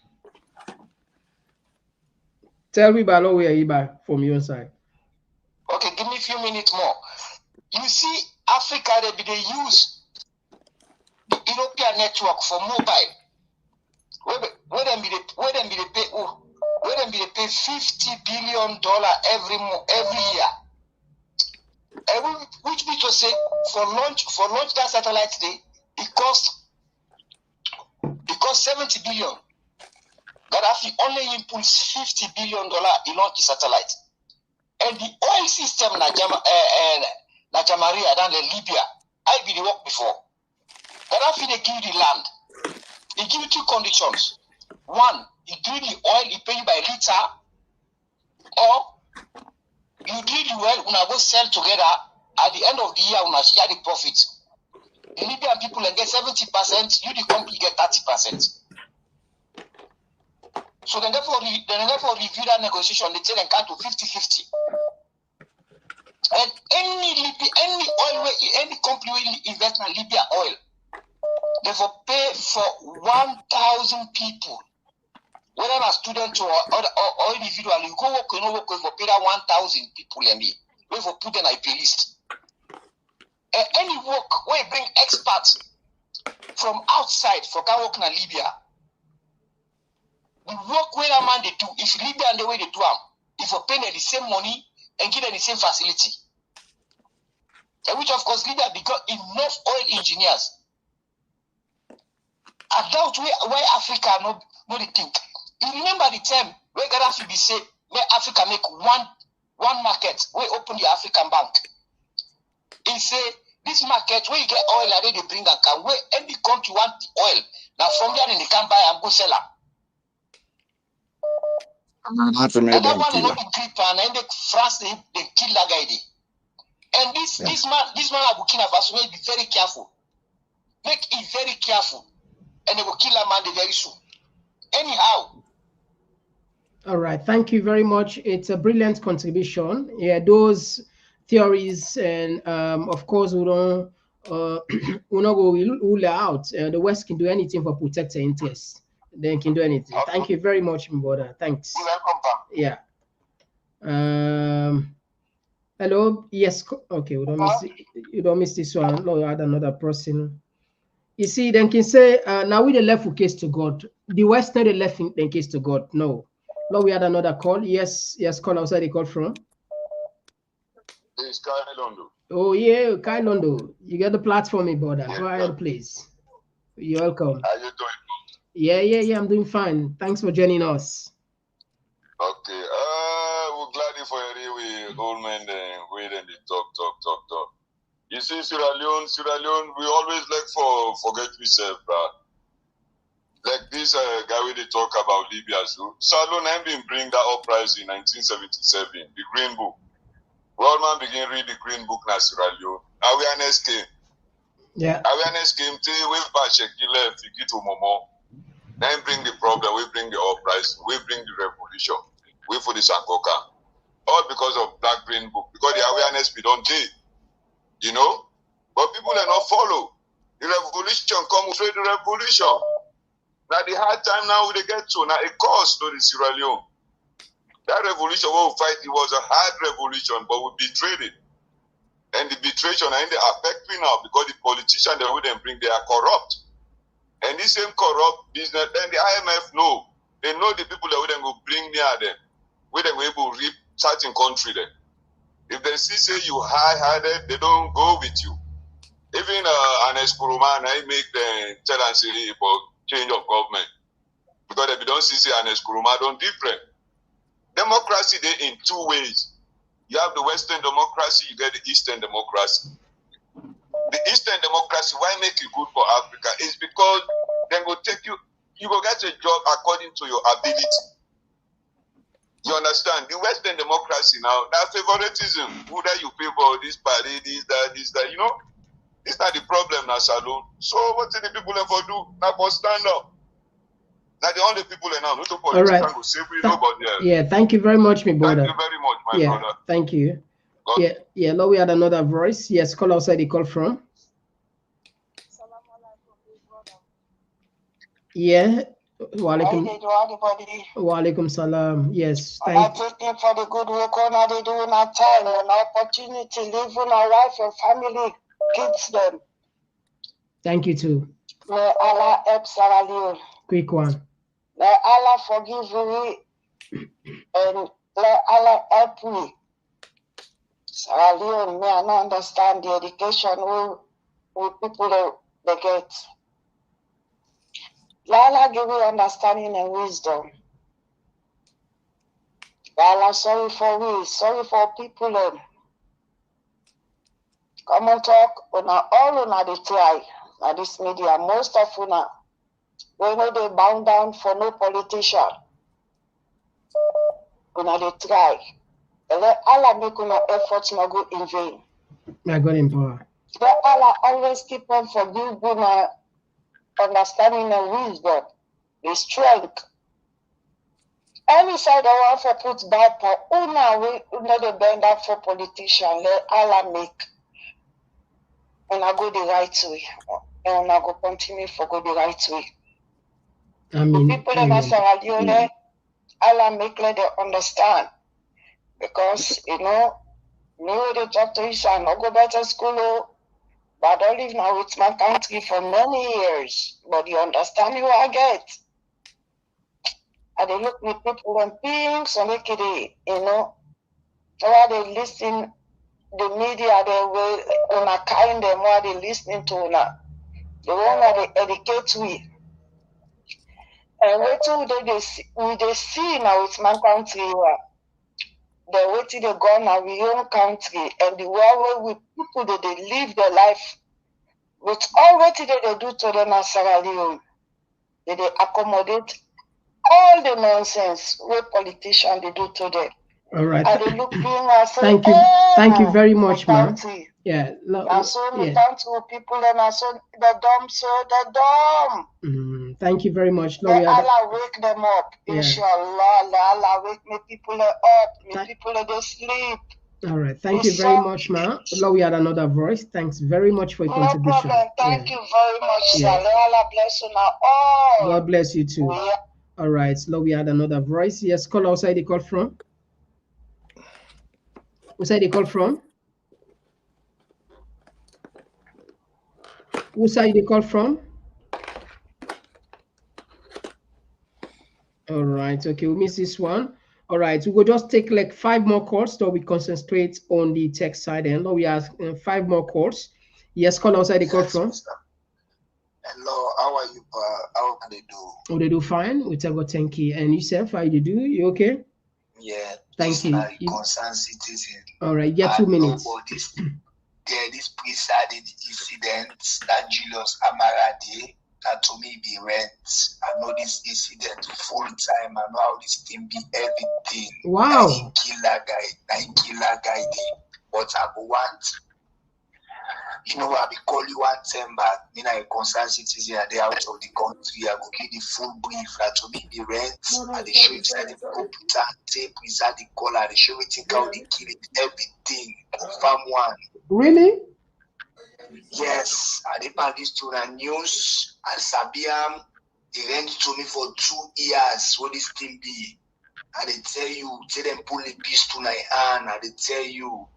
Tell me about where you back from your side. Okay, give me a few minutes more. You see, Africa they use the European network for mobile. Where them be they pay $50 billion every year. Which means to say for launch that satellite today, it cost 70 billion. Gaddafi only impulse $50 billion in launch the satellite. And the oil system na Jamaria than the Libya, I be the work before. Gaddafi they give you the land. He give you two conditions. One, he drill the oil, he pay you by liter, or you drill the well, una go sell together. At the end of the year, una share the profit. The Libyan people get 70%, you the company get 30%. So then therefore review that negotiation, they tell them count to 50-50. And any company will invest in Libya oil, they will pay for 1,000 people. Whether a student or individual, you go work, you know, work, for pay that 1,000 people and we will put them on a list. Any work where you bring experts from outside for can work in Libya. The work where a man they do, if Libya and the way they do them, if you pay them the same money and give them the same facility. And which of course Libya because enough oil engineers. I doubt where Africa no the think. You remember the time where Gaddafi be say where Africa make one market, where open the African bank. He say this market where you get oil and they bring and can where any country want the oil. Now from there they can buy and go sell it. And that one not the grip and then France they kill that guy. And this man at Burkina Faso may be very careful. Make it very careful. And they will kill a man very soon. Anyhow. All right. Thank you very much. It's a brilliant contribution. Yeah, those theories and of course we don't we're not going to rule out. The West can do anything for protect their interests. They can do anything. Okay. Thank you very much, my brother. Thanks. You're welcome. Yeah. Hello. Yes. Okay. We don't miss. You don't miss this one. No, I had another person. You see, then can say, now we the left with case to God. The West not the left in case to God. No. No, we had another call. Yes, call outside the call from. It's Kai Londo. Oh, yeah, Kai Londo. You got the platform, me, brother. Go ahead, please. You're welcome. How you doing? Yeah, I'm doing fine. Thanks for joining us. Okay. We're glad for you, old man, wait and talk. You see, Sierra Leone, we always like forget myself, like this guy we they talk about Libya. So Salon have been bring that uprising in 1977, the Green Book. World man begin read the Green Book na Sierra Leone. Awareness came. Yeah. Awareness came till we back left, you get to Momo. Then bring the problem, we bring the uprising, we bring the revolution, we for the Sankoka. All because of Black Green Book, because the awareness we don't do, you know. But people are not follow. The revolution come through the revolution. Now the hard time now they get to now it cost to the Sierra Leone. That revolution we fight, it was a hard revolution, but we betrayed it. And the betrayal and they affect me now because the politicians that we then bring, they are corrupt. And this same corrupt business, then the IMF know. They know the people that we then go bring near them. We then go able to reap certain country then. If they see say you high-headed, they don't go with you. Even an Eskuruma, I make them tell and say about change of government. Because if you don't see say an Eskuruma, don't different. Democracy they in two ways. You have the Western democracy, you get the Eastern democracy. The Eastern democracy, why make it good for Africa? Is because then go take you go get a job according to your ability. You understand? The Western democracy now, that favoritism, who that you favor, this party, this, that, you know? It's not the problem now, Salon. So what did the people ever do? Now for stand up. Now the only people are now, not to politicians who save you, nobody else. Yeah, thank you very much, my brother. Thank you very much, my brother. Thank you. Yeah, now we had another voice. Yes, call outside the call from. Yeah. Walaikum salam. Yes, thank you. I'm for the good work on they do in our time and opportunity, live with our wife and family, kids them. Thank you too. May Allah help Sierra Leone. Quick one. May Allah forgive me and let Allah help me. Sierra Leone, may I not understand the education we people they get. Allah give you understanding and wisdom. Allah, sorry for we, sorry for people. Komon-Tok, all the try. Now this media, most of una, we know they bound down for no politician. Una they try. Let Allah make una efforts not go in vain. I got in power. Let Allah always keep on forgive una understanding and wisdom, the strength. Any side I want to put bad part, una the bend up for politician, let Allah make. And I go the right way. And I go continue for go the right way. I mean, the people in Sierra Leone, Allah make let them understand. Because, you know, me they talk to you, I not go back to school, but I don't live now with my country for many years. But you understand who I get. And they look with people and things, so make it, you know, while they listen, the media, they will, on a kind them while they listening to now. The one that they educate we. And wait till they see now with my country, they wait till they go now with your own country, and the way with people that they live their life, with all what they do to them as Sierra Leone, they accommodate all the nonsense what politicians they do to them. All right. And they look and say, thank you very much, ma'am. Yeah. And so we down to people and I saw the dumb, so the dumb. Thank you very much. No, Allah wake them up. Yeah. Inshallah, Allah wake me people up. Me people they sleep. All right. Thank you very much, ma'am. Now we had another voice. Thanks very much for your contribution. Problem. Thank you very much, sir. Allah bless you now. Oh. God bless you too. Yeah. All right. So we had another voice. Yes, call outside the call from. Who's the call from? Who's the call from? All right. Okay, we miss this one. All right, we will just take like 5 more calls, so we concentrate on the tech side. And now we have 5 more calls. Yes, call outside the call from. Hello, how are you? How can they do? Oh, they do fine. We tell God thank you. And yourself, how you do? You okay? Yeah. Thank you. Concerned citizen. All right, get 2 minutes. This presided incident that Julius Amara did, that to me be rent. I know this incident full time. I know how this thing be everything. Wow. He kill that guy there. But I go want, you know, I be call you one time back. Me na a concerned citizen and they out of the country. I go give the full brief. That to me be rent. And they show inside the computer, tape inside the collar. They show everything how they kill it, everything. Confirm one. Really? Yes, I did this to the news. And Sabiam, they rent to me for 2 years. What this thing be? And they tell them pull the piece to my hand. And they tell you.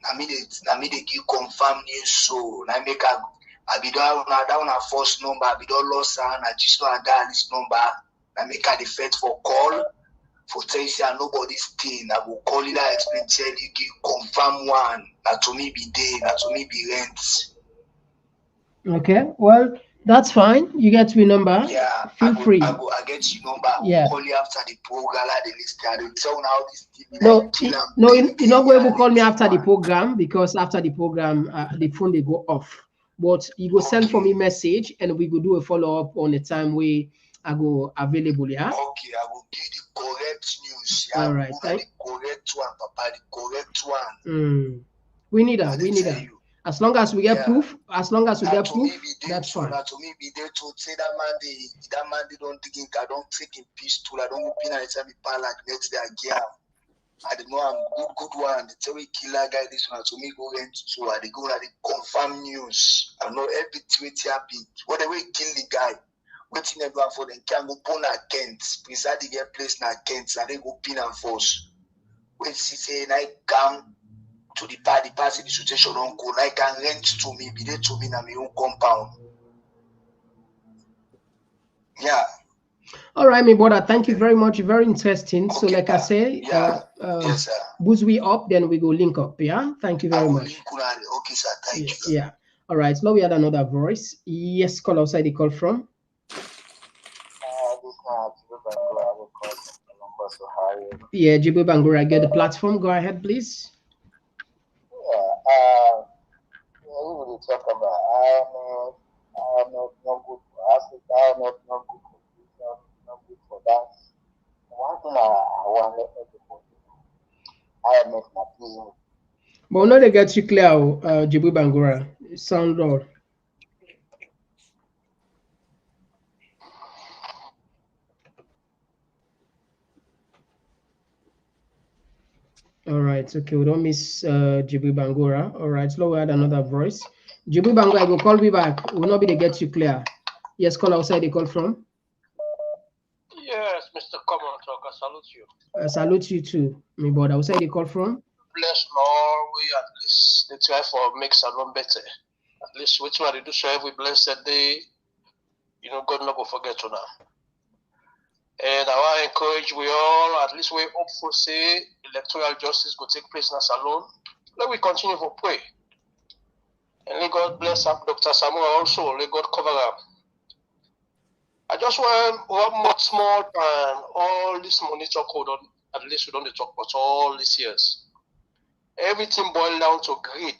I mean they give confirm news. So I make I be down a first number. I be down lost and I just don't dial this number. I make a defect for call. For tell you nobody's thing. I will call it out, explain, tell you, give confirm one. That to me be day, that to me be rent. Okay, well, that's fine. You get your number. Yeah, feel free. I get your number. I will call you after the program. Like the list. I will tell how this thing. You're not going to call me after the program, because after the program, the phone they go off. But you go send for me message, and we go do a follow up on the time we I go available. Yeah. Okay, I will give the correct news. Yeah? All right. The correct one, Papa. The correct one. We need that. We need that. As long as we get proof, that's fine. To me, be there to say that man, they don't think I don't take in peace tool. I don't open and tell me like next day again. I don't know I'm good one. They tell me killer guy this one. To me go rent so I go at the confirm news. I know everything happy. Whatever kill the guy. Waiting everyone for them can go pon a Kent. Preside the get place na Kent and they go pin and force. When she say I come to the party the situation don't go, I can rent to me, be there to me na my own compound. Yeah. All right, my brother. Thank you very much. Very interesting. Okay, so, like I say, yes, boost we up, then we go link up. Yeah. Thank you very much. Okay, sir. Thank you. Yeah. All right. Now we had another voice. Yes, call outside the call from. Yeah, Jibu Bangura, get the platform. Go ahead, please. We will talk about I'm not good for Africa, I'm not good for Israel, not good for that. One thing I want to let everybody know, I make my business. But now they get you clear, Jibu Bangura. Sound loud. All right, okay, we don't miss Jibu Bangura. All right, so we had another voice. Jibu Bangura, I will call me back. Will not be to get you clear. Yes, call outside the call from. Yes, Mr. Komon-Tok, I salute you. I salute you too, my brother. Outside the call from. Bless Norway, at least they try for make Salon better. At least which one they do so every blessed day, you know, God not go forget you now. And I want to encourage we all, at least we hope for say electoral justice will take place in Salon. Let we continue to pray. And let God bless Dr. Samuel also. Let God cover up. I just want one more small time, all this monitor code on, at least we don't talk about all these years. Everything boiled down to greed.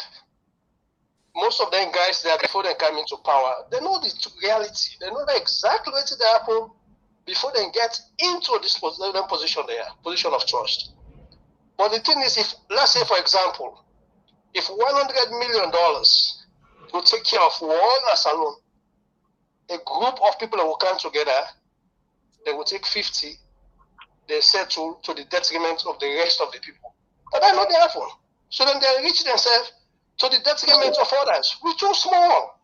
Most of them guys there before they come into power, they know the reality. They know exactly what they happen before they get into this position there, position of trust. But the thing is, if let's say for example, if $100 million will take care of one salon, a group of people that will come together, they will take 50, they settle to the detriment of the rest of the people. But that's not the happen. So then they reach themselves to the detriment of others. We're too small.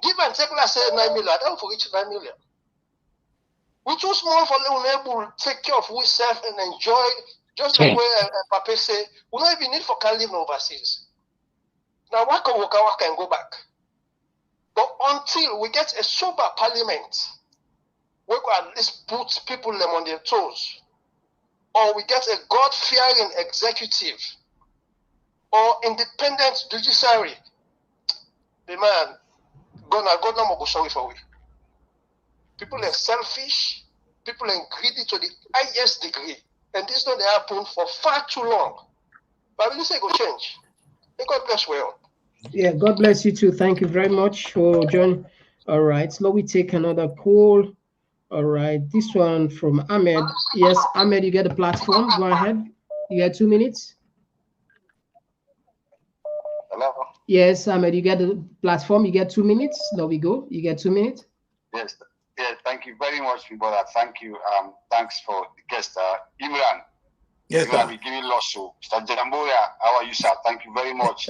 Give and take, let's say 9 million. I don't reach 9 million. We're too small for able to take care of ourselves and enjoy, just like where Papa say, we don't even need for can live overseas. Now, work and go back. But until we get a sober parliament, we could at least put people them on their toes. Or we get a God-fearing executive or independent judiciary. The man, God no more go sorry for we. People are selfish, people are greedy to the highest degree. And this don't happen for far too long. But we say go change. May God bless well. Yeah, God bless you too. Thank you very much for joining. All right, so we take another call. All right, this one from Ahmed. Yes, Ahmed, you get the platform. Go ahead. You got 2 minutes. Hello. Yes, Ahmed, you get the platform. You get 2 minutes. There we go. You get 2 minutes. Yes. Yeah. Thank you very much, my brother. Thank you. Thanks for the guest, Imran. Yes, sir. We give you lots. So, Mr. Jamboria, how are you, sir? Thank you very much.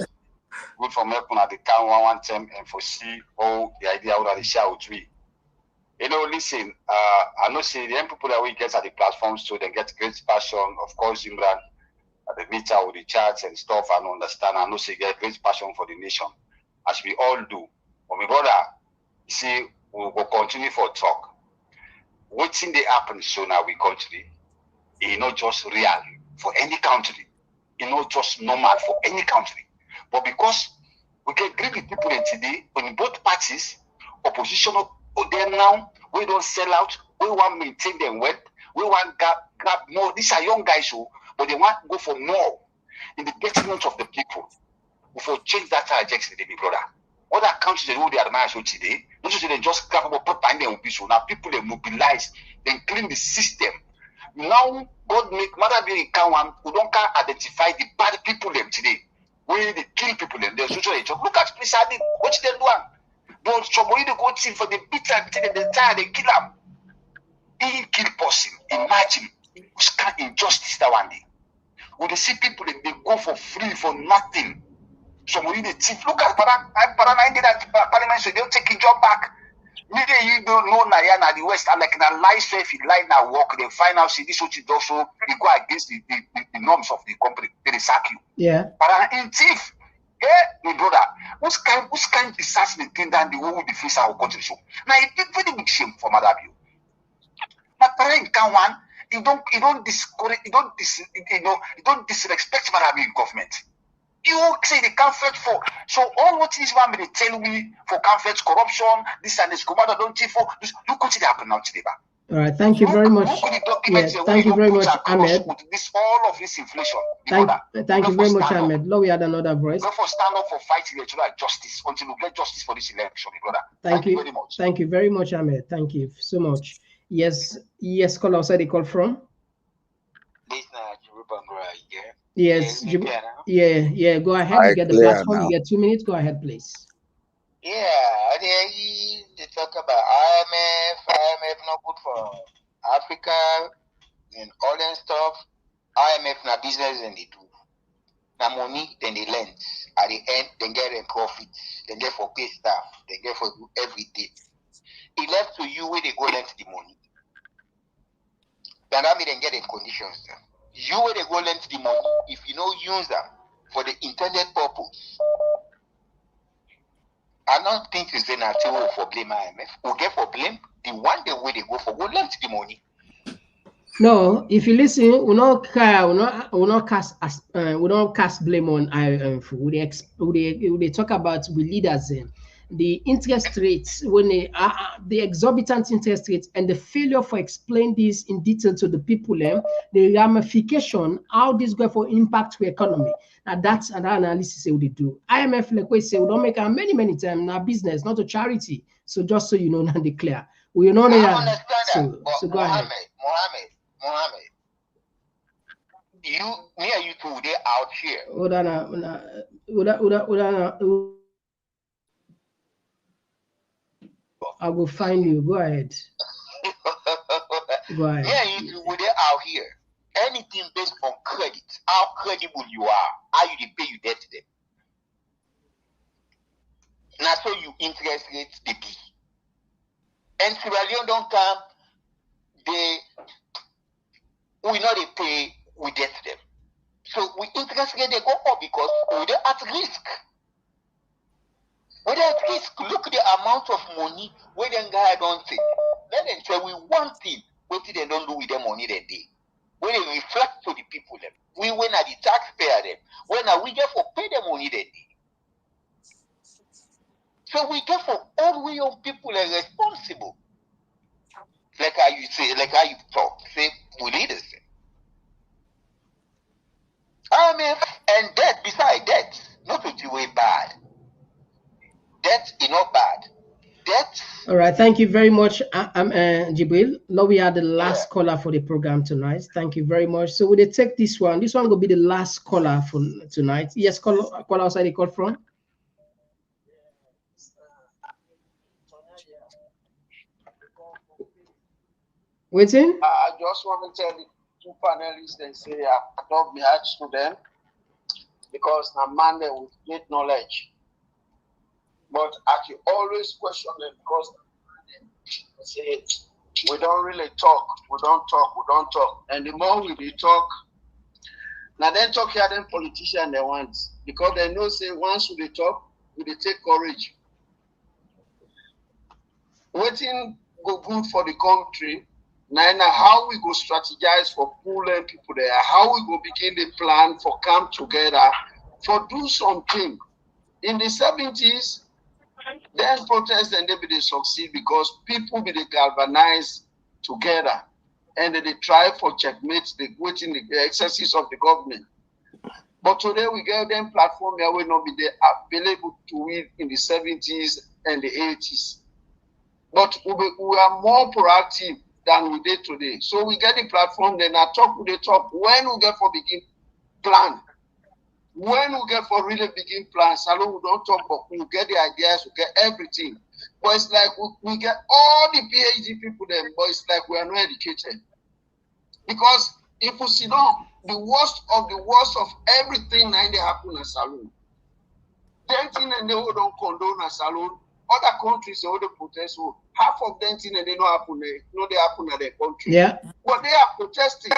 Good for helping at the count 1 and for see all the idea out of the show with me. You know, listen, I know see the young people that we get at the platforms so they get great passion. Of course, Imran, at the meter with the charts and stuff, I understand. I know see get great passion for the nation, as we all do. But my brother, you see, we will continue for talk. What's in the happen so now we country, it's not just real for any country. It's not just normal for any country. But because we get great people today on both parties, opposition there now, we don't sell out, we want to maintain them well, we want to grab more. These are young guys who, but they want to go for more in the betterment of the people. We will change that trajectory, my brother. Other countries they do they admire so today, don't you say they just grab up put time will be so now people they mobilize, they clean the system. Now God make mother be in Kawan who don't can identify the bad people them today. Where they kill people them, they're social job. Look at Prince Adi, what they do. But somebody they go to for the bitter until they die, they kill them. He kill person. Imagine who's can injustice that one day. When they see people they go for free for nothing. Somebody they thief. Look at Parliament, so they'll take a job back. Maybe you don't know Nayana the West and like na lie so if you lie now work, they find out see this what you do so you go against the norms of the company, they sack you. Yeah. But in thief. Yeah, my brother, who's kind assassin thing than the one with the face our country so. Now it very big shame for Mother Bill. My parent can one, you don't discourage, you don't disrespect Mother Bill government. You say they can't fight for so all what is one they tell me for can't fight corruption, this and this commander don't chief for look what it happen now today. All right, thank you very much. Yes, thank you very much, Ahmed. This all of this inflation. Thank you very much, Ahmed. Now we had another voice. Go for stand up for fighting electoral justice until we get justice for this election, brother. Thank you very much. Thank you very much, Ahmed. Thank you so much. Yes, call outside the call from. Yes, yeah. Go ahead. You get the platform. You get 2 minutes. Go ahead, please. Yeah, they talk about IMF not good for Africa and all that stuff. IMF na business and they do. Na money, then they lend. At the end, they get a profit. They get for pay staff. They get for every day. It left to you where they go lend the money. Then that mean they get in conditions. You where they go lend the money, if you don't use them for the intended purpose. I don't think it's an article for blame IMF. We get for blame the one day where they go for go lend the money. No, if you listen, we don't cast blame on IMF. We talk about we leaders the interest rates when the exorbitant interest rates and the failure for explain this in detail to the people, the ramification, how this going for impact to economy. Now that's an analysis they do. IMF, like we say, we don't make many times now business, not a charity. So just so you know, not declare. We know that. So go ahead. Mohammed, me and you two, they out here. I will find you. Go ahead. Go ahead. Me and you two, they out here. Anything based on credit, how credible you are, how you pay you debt to them. Now so you interest rates they be. And Sierra Leone don't come, we know they pay, we debt to them. So we interest rate they go up because they're at risk. When they're at risk, look at the amount of money where the guy don't take. let them tell we one thing, what they don't do with their money that day. When they reflect for the people them. We when at the taxpayer them. When we get for pay them money that day. So we get for all we young people are responsible. Like how you say, like how you talk, say we leaders. I mean, and debt, beside debt, not to do way bad. Debt is not bad. Debt. All right, thank you very much, Jibril. Now we are the last caller for the program tonight. Thank you very much. So we'll take this one. This one will be the last caller for tonight. Yes, call outside the call from. Waiting. I just want to tell the two panelists and say I love my heart to them because I'm man with great knowledge. But I can always question them because they say we don't really talk, we don't talk. And the more we talk, now then talk here them politicians they want because they know say once we talk, we take courage. Waiting go good for the country. Now how we go strategize for pulling people there, how we go begin the plan for come together, for do something. In the 70s, then protest and they succeed because people be galvanized together and they try for checkmate the waiting the excesses of the government. But today we get them platform that will not be there available to win in the 70s and the 80s. But we are more proactive than we did today. So we get the platform, then I talk with the talk. When we get for begin plan, when we get for really begin plan, Salon, we don't talk, but we get the ideas, we get everything. But it's like we get all the PhD people there, but it's like we are not educated. Because if we see down, the worst of everything that they happen at Salon. Then thing and they don't condone a Salon. Other countries they only protest. So half of them thing and they don't happen. They happen at their country. Yeah. But they are protesting.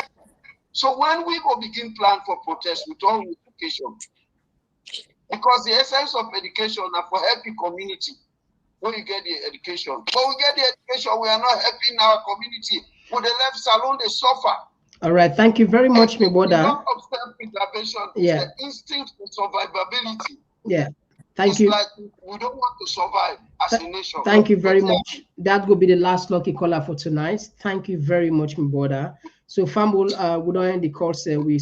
So when we go begin plan for protest with all education, because the essence of education are for helping community. When you get the education, but we get the education, we are not helping our community. With the left Salon, they suffer. All right, thank you very much, my brother. Not of self-preservation, yeah. The instinct for survivability. Yeah. Thank you. Like we don't want to survive as a nation. Thank you very much. That will be the last lucky caller for tonight. Thank you very much, my brother. So, Fambul, we don't end the call. Say we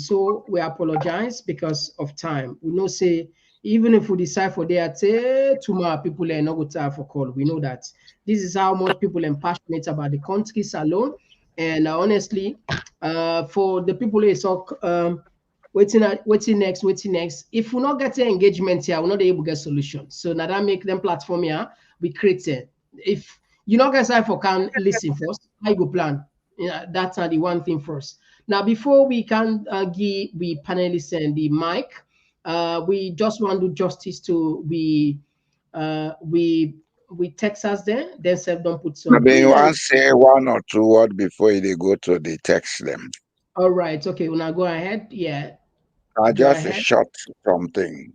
apologize because of time. We know say even if we decide for that, tomorrow people are not going to have for call. We know that this is how much people are passionate about the country Salon. And honestly, for the people who talk. Waiting next. If we're not getting engagement here, we're not able to get solutions. So now that make them platform here, we create it. If you not get for can listen first, I go plan. Yeah, that's the one thing first. Now, before we can give the panelists and the mic, we just want to do justice to we text us there. Then self don't put some. Maybe you want to say one or two words before they go to the text them. All right. Okay. We'll now go ahead. Yeah. Just a short something.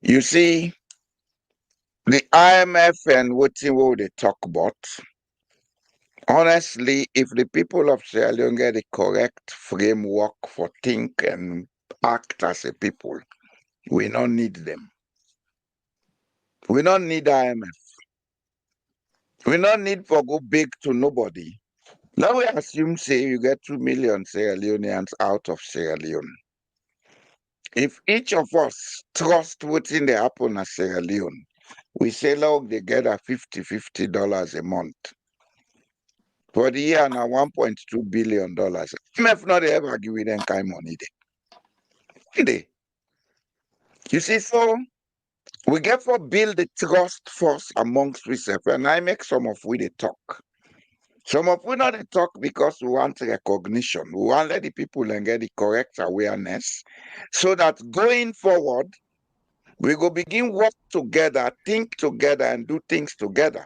You see, the IMF and what they talk about, honestly, if the people of Sierra Leone get the correct framework for think and act as a people, we don't need them. We don't need IMF. We don't need for go big to nobody. Now we assume, say, you get 2 million Sierra Leoneans out of Sierra Leone. If each of us trust what's in the happen at Sierra Leone, we say, look, they get a $50 a month. For the year, now $1.2 billion. IMF not ever give them kind of money. They. You see, so we get for build the trust first amongst ourselves, and I make some of we they talk. Some of we not talk because we want recognition. We want to let the people and get the correct awareness so that going forward, we go begin work together, think together, and do things together.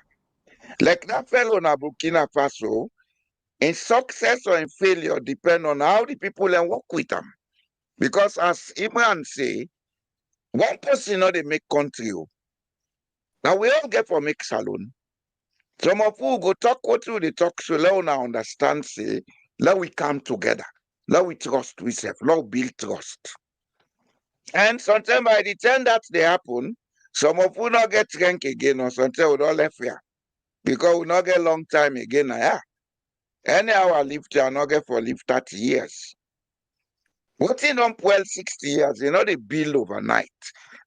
Like that fellow in Burkina Faso, in success or in failure depend on how the people and work with them. Because as IMRAN say, one person not they make country. Now we all get for make Salon. Some of who go talk what you they talk so let una understand say let we come together. Let we trust ourselves. Let we build trust. And sometimes by the time that they happen, some of who not get rank again or sometimes we don't left here. Because we not get long time again. Yeah. Any hour live to not get for live 30 years. What in on 60 years, you know, they build overnight.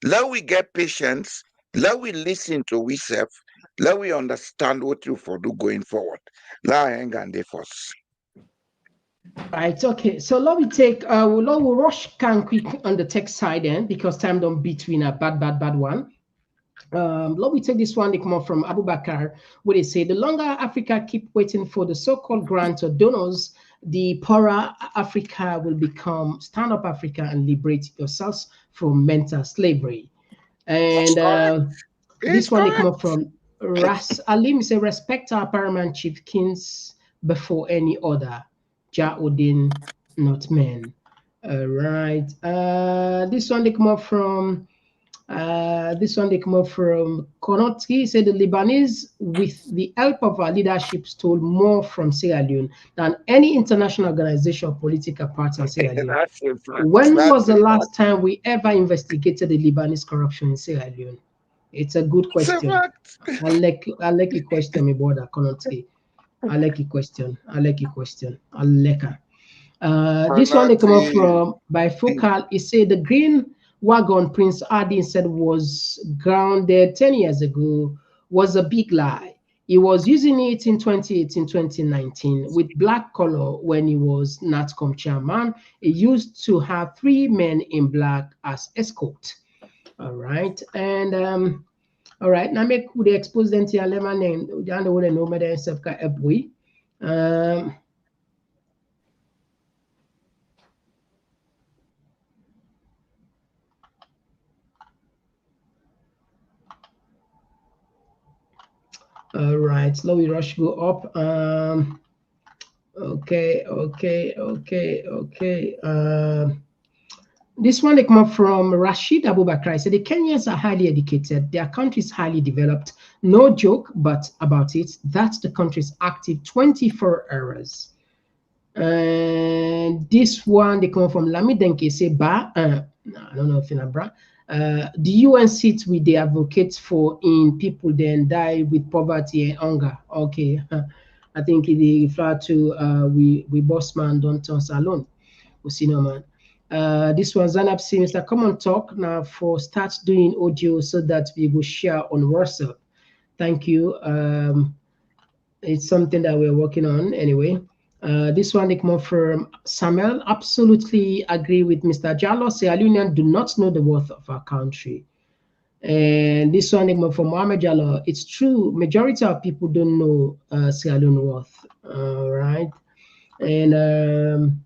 Let we get patience, let we listen to ourselves, let we understand what you for do going forward. Let hang and they first. Right, okay. So let me take we'll rush can quick on the text side then because time don't between a bad one. Let me take this one. They come up from Abu Bakar, where they say the longer Africa keep waiting for the so-called grants or donors, the poorer Africa will become. Stand up, Africa, and liberate yourselves from mental slavery. And this one they come up from Ras Alim. Say respect our paramount chief kings before any other. Jah Odin, not men. Right. This one they come up from. This one they come up from Komon-Tok. Said the Lebanese, with the help of our leadership, stole more from Sierra Leone than any international organization or political party in Sierra Leone. When was the last time we ever investigated the Lebanese corruption in Sierra Leone? It's a good question. I like your question, my brother Komon-Tok. I like your question. This one they come up from Bifocal. It said the green wagon Prince Ardin said was grounded 10 years ago was a big lie. He was using it in 2018, 2019 with black color when he was NATCOM chairman. He used to have 3 men in black as escort. All right. And all right, now make the expose them to your lemon name. You know the name of the all right, slowly rush go up. Okay. This one they come up from Rashid Abubakar. So the Kenyans are highly educated. Their country is highly developed. No joke, but about it, that's the country's active 24 hours. And this one they come from Lamidenke. Say ba. I don't know if in bra. The UN sits with the advocates for in people then die with poverty and hunger. Okay, I think they refer to we boss man don't turn alone. We see no man. This one Zanab see Mr. Komon-Tok now for start doing audio so that we will share on WhatsApp. Thank you. It's something that we're working on anyway. This one they come from Samuel. Absolutely agree with Mr. JALLOH. Sierra Leoneans do not know the worth of our country. And this one they come from Mohammed JALLOH. It's true, majority of people don't know Sierra Leone worth. All right. And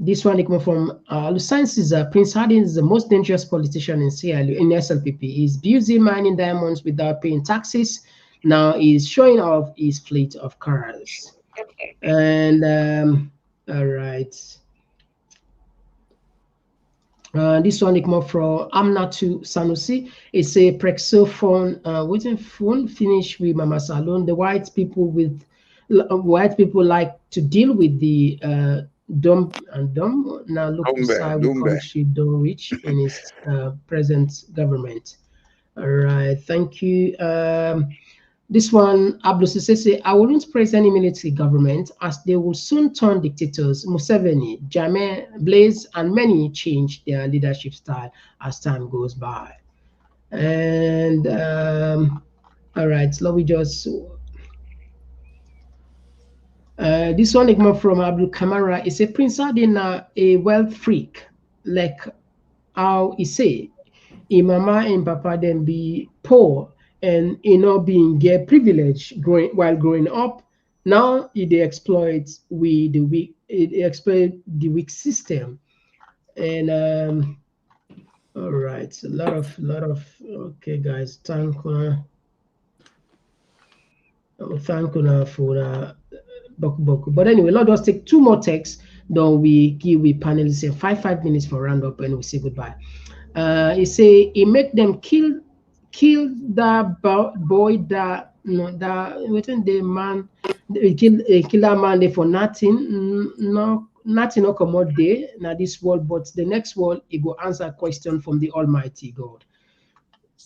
this one they come from Lusansis. Prince Hardin is the most dangerous politician in Sierra Leone, in Slpp. He's busy mining diamonds without paying taxes. Now he's showing off his fleet of cars. And all right. This one they come up from Amnatu Sanusi. It's a Prexophone waiting phone finish with Mama Salon. The white people like to deal with the dumb. Now look beside what country don't reach in its present government. All right, thank you. This one, Abdul says, I wouldn't praise any military government as they will soon turn dictators. Museveni, Jammeh, Blaise, and many change their leadership style as time goes by. And all right, so we just this one came up from Abdul Kamara. It's a Prince Adina, a wealth freak, like how he say, mama and papa then be poor. And being get privilege while growing up, now they exploit the weak system. And all right, a lot of okay guys, thank you for the boku. But anyway, let's just take 2 more texts, then we give we panelists 5 minutes for round up and we say goodbye. He say he make them kill kill that boy that no that waiting the man kill that man there for nothing. No nothing no come out there now this world, but the next world it go answer question from the Almighty God.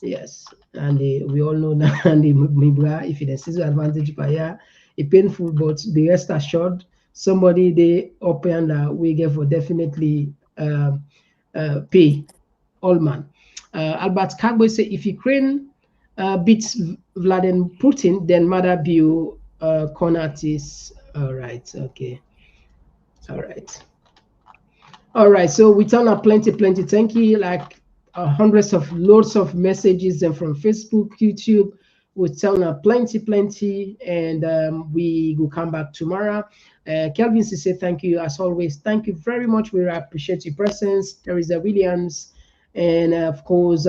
Yes, and we all know now, and if it is advantage by yeah, it painful, but the rest assured, somebody they open that we get for definitely pay all man. Albert Kagbo say if Ukraine beats Vladimir Putin, then Mother Bill Konatis. All right, okay, all right. All right, so we turn up plenty. Thank you. Like hundreds of loads of messages and from Facebook, YouTube. We turn up plenty, and we will come back tomorrow. Kelvin say thank you as always. Thank you very much. We appreciate your presence. There is a Williams, and of course.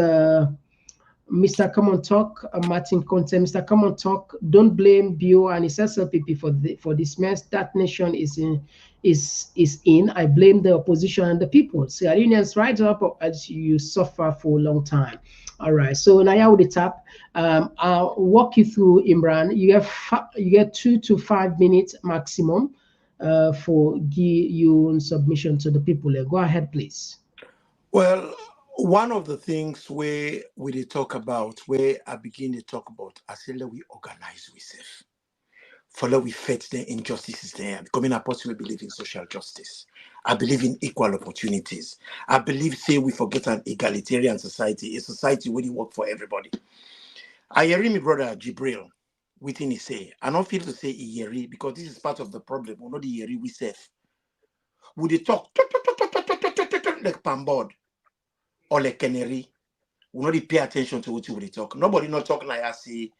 Mr. Komon-Tok, Martin Conte, Mr. Komon-Tok, don't blame BO and his SLPP for this mess that nation is in. I blame the opposition and the people. Sierra Leoneans rise up as you suffer for a long time. All right, so now with the tap, I'll walk you through Imran. You get 2 to 5 minutes maximum for give you submission to the people. Go ahead, please. Well, one of the things where we did talk about, where I begin to talk about, I say let we organize ourselves. For we fight the injustices there. Becoming a person, we believe in social justice. I believe in equal opportunities. I believe, say, we forget an egalitarian society, a society where you work for everybody. I hear my brother Jibril, within he say, I don't feel to say he because this is part of the problem. We're not the hearing we say. Would they talk like Pambod or like Canary? We not pay attention to what we talk. Nobody not talk like I say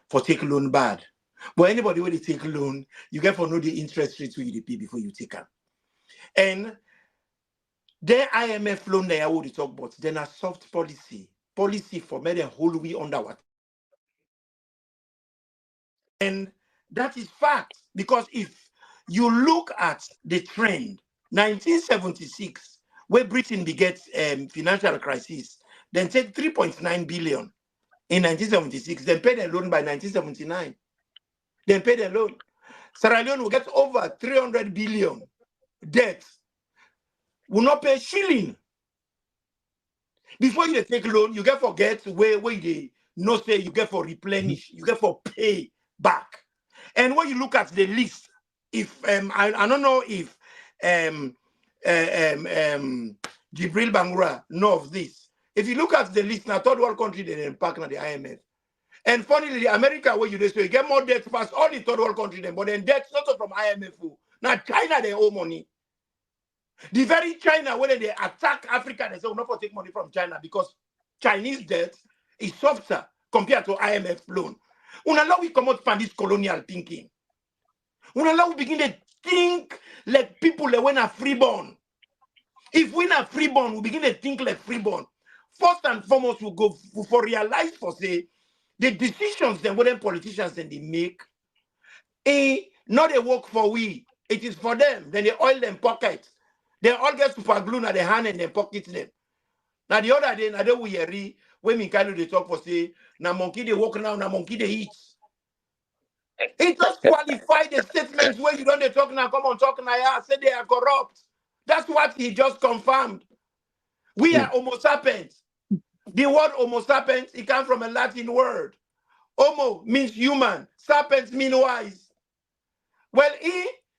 for take loan bad. But anybody when they take loan, you get for know the interest rate you pay before you take them. And then IMF loan there I would talk about. Then a soft policy for many whole we under what. And that is fact, because if you look at the trend, 1976, where Britain began financial crisis, then take 3.9 billion in 1976, then paid a loan by 1979. Then paid a loan. Sierra Leone will get over 300 billion debt. Will not pay shilling. Before you take loan, you get forget where they no say you get for replenish, you get for pay back. And when you look at the list, if I don't know if Jibril Bangura know of this. If you look at the list, now third world country they impact on the IMF. And funnily, America, where you so you get more debt past all the third world countries, but then debt not from IMF. Now China they owe money. The very China when they attack Africa, they say we'll not take money from China because Chinese debt is softer compared to IMF loan. Unallow we come out from this colonial thinking. Unallow we begin to think like people that when are freeborn. If we are freeborn, we begin to think like freeborn. First and foremost, we go for realize for say the decisions that when politicians then they make, not they work for we. It is for them. Then they oil them pockets. They all get super glue in their hand and they pocket them. Now the other day, I don't we hear when me kind of they talk for say, na monkey they walk now, na monkey they eat. It just qualify the statements where you don't they talk now, come on talk now, yeah, say they are corrupt. That's what he just confirmed. We are Homo sapiens. The word Homo sapiens, it comes from a Latin word. Homo means human, sapiens mean wise. Well,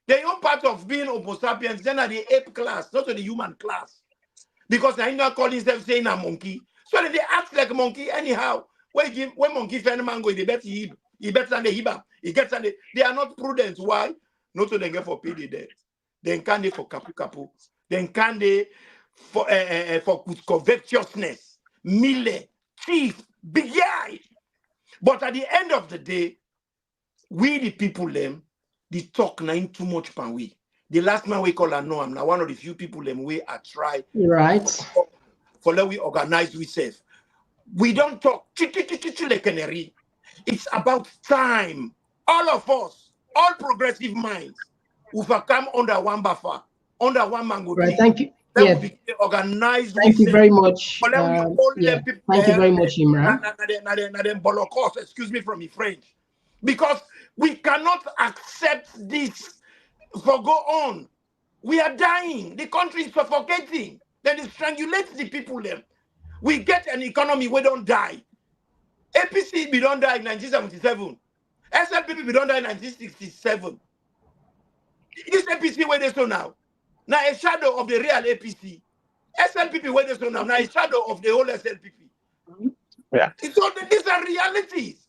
the own part of being Homo sapiens, then are the ape class, not the human class. Because I not call himself saying a monkey. So they act like a monkey anyhow. When monkey find mango, they bet he better than the hiba. He gets on they are not prudent. Why? Not to them get for pay the debt. Then can they for kapu. Then can they for covetousness, mille, thief, big eye. But at the end of the day, we the people them, they talk nine too much pan we. The last man we call Noam, now one of the few people them we are try right for let we organize ourselves. We don't talk like canary. It's about time. All of us, all progressive minds, will come under one buffer, under one mango tree. Right, thank you. That Yeah. will be organized. Thank you very much. Yeah. Thank you very much, Imran. Excuse me from me French. Because we cannot accept this for go on. We are dying. The country is suffocating. Then it strangulates the people there. We get an economy we don't die. APC we don't die in 1977. SLPP we don't die in 1967. This APC where they so now. Now a shadow of the real APC. SLPP where they so now. Now a shadow of the whole SLPP. Yeah. So these are realities.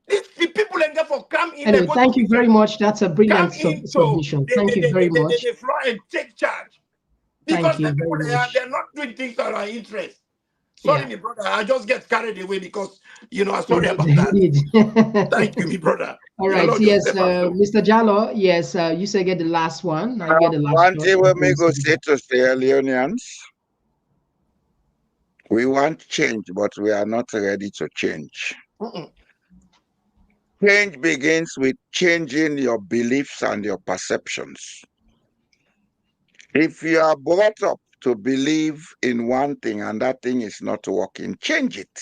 These people and therefore come in. Anyway, thank you very much. That's a brilliant submission. Thank you very much. They fly and take charge. Because the people they're not doing things that are interest. Sorry, my brother. I just get carried away because I'm sorry about that. Thank you, my brother. All right. Yes, Mr. Jalloh. Yes, you say get the last one. I get the last one. Thing we may go say to Sierra Leoneans, we want change, but we are not ready to change. Change begins with changing your beliefs and your perceptions. If you are brought up to believe in one thing and that thing is not working, change it.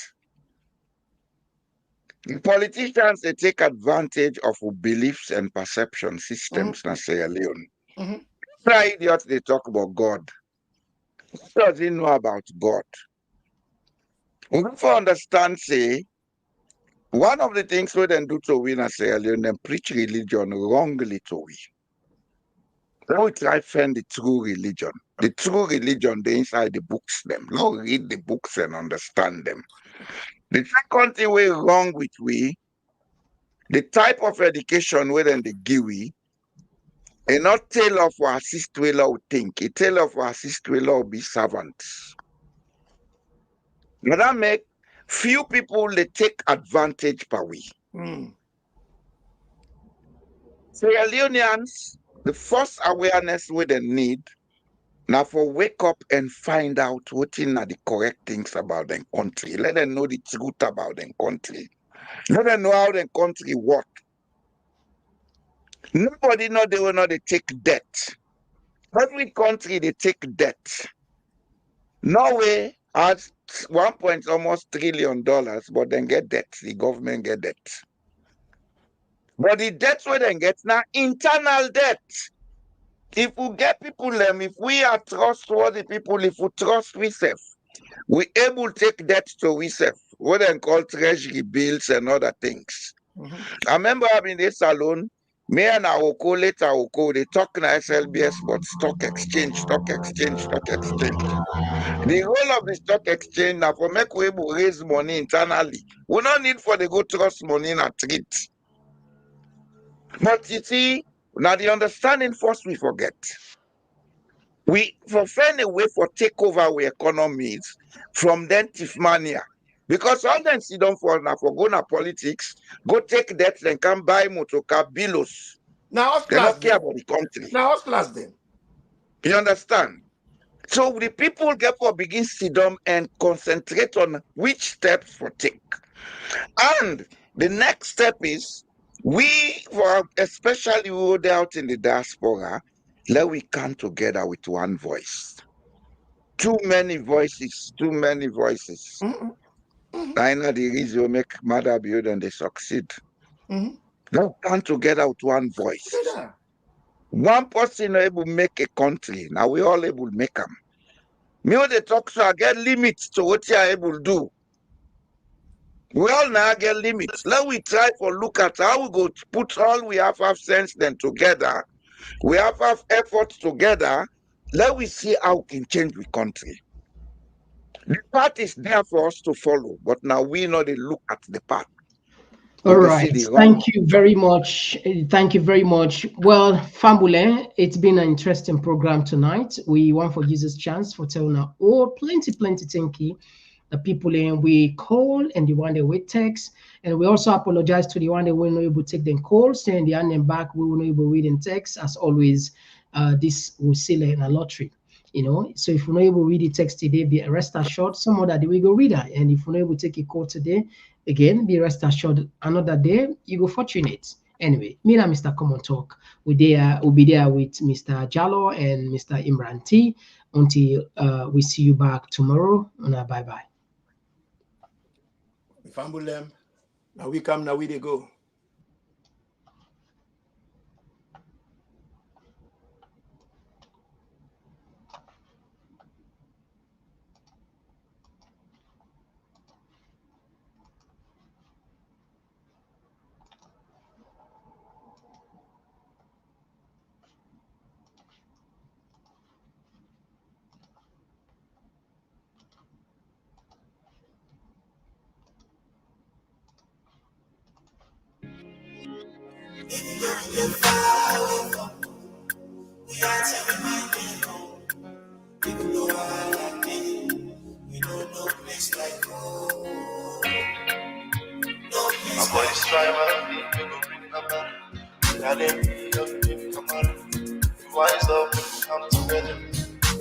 The politicians, they take advantage of beliefs and perception systems in Sierra Leone. Idiots, they talk about God. Who doesn't know about God? We have to understand, say, one of the things we then do to win in Sierra Leone, then preach religion wrongly to we. Now we try to find the true religion. The true religion, they inside the books them. Now read the books and understand them. The second thing we wrong with we, the type of education we then they give we, and not tell of our sister we law think, it tell of our sister we law be servants. Now that make few people they take advantage per we. Sierra Leoneans, the first awareness we they need now for wake up and find out what are the correct things about their country. Let them know the truth about their country. Let them know how their country work. Nobody know they will not they take debt. Every country they take debt. Norway has almost $1 trillion, but then get debt. The government get debt. But the debt we then get now internal debt. If we get people if we are trustworthy people, if we trust ourselves, we able to take debt to ourselves, what they call treasury bills and other things. I remember having this salon, me and Awoko, later Awoko, they talk in SLBS about stock exchange. The whole of the stock exchange now for make we able raise money internally. We don't need for the go trust money in a treat. But you see, now the understanding first we forget. We for find a way for take over our economies from then thief mania. Because all them sit down for now for go na politics, go take debt, then come buy motor car bills. Now they don't care about the country. Now class them. You understand? So the people get for begin sit down and concentrate on which steps for take. And the next step is we, for especially we were out in the diaspora, let we come together with one voice. Too many voices. I know the reason we make mother build and they succeed. Now come together with one voice. One person able to make a country. Now we all able to make them. Me when they talk so I get limits to what you are able to do. We all now get limits. Let we try for look at how we go to put all we have sense then together. We have efforts together. Let we see how we can change the country. The path is there for us to follow, but now we know they look at the path. All right. Thank you very much. Thank you very much. Well, Fambule, it's been an interesting program tonight. We want for Jesus chance for telling our all plenty thank you. The people we call and the one that we text, and we also apologize to the one that we're not able to take them calls and the hand them back we were not able to read in text. As always, this will seal in a lottery, so if we're not able to read the text today, be rest assured some other day we go read that. And if we're not able to take a call today, again, be rest assured another day you go fortunate. Anyway, me and Mr. Komon-Tok, we'll be there with Mr. Jalloh and Mr. Imran T. until we see you back tomorrow. Bye bye. Fambulem, now we come, now we they go.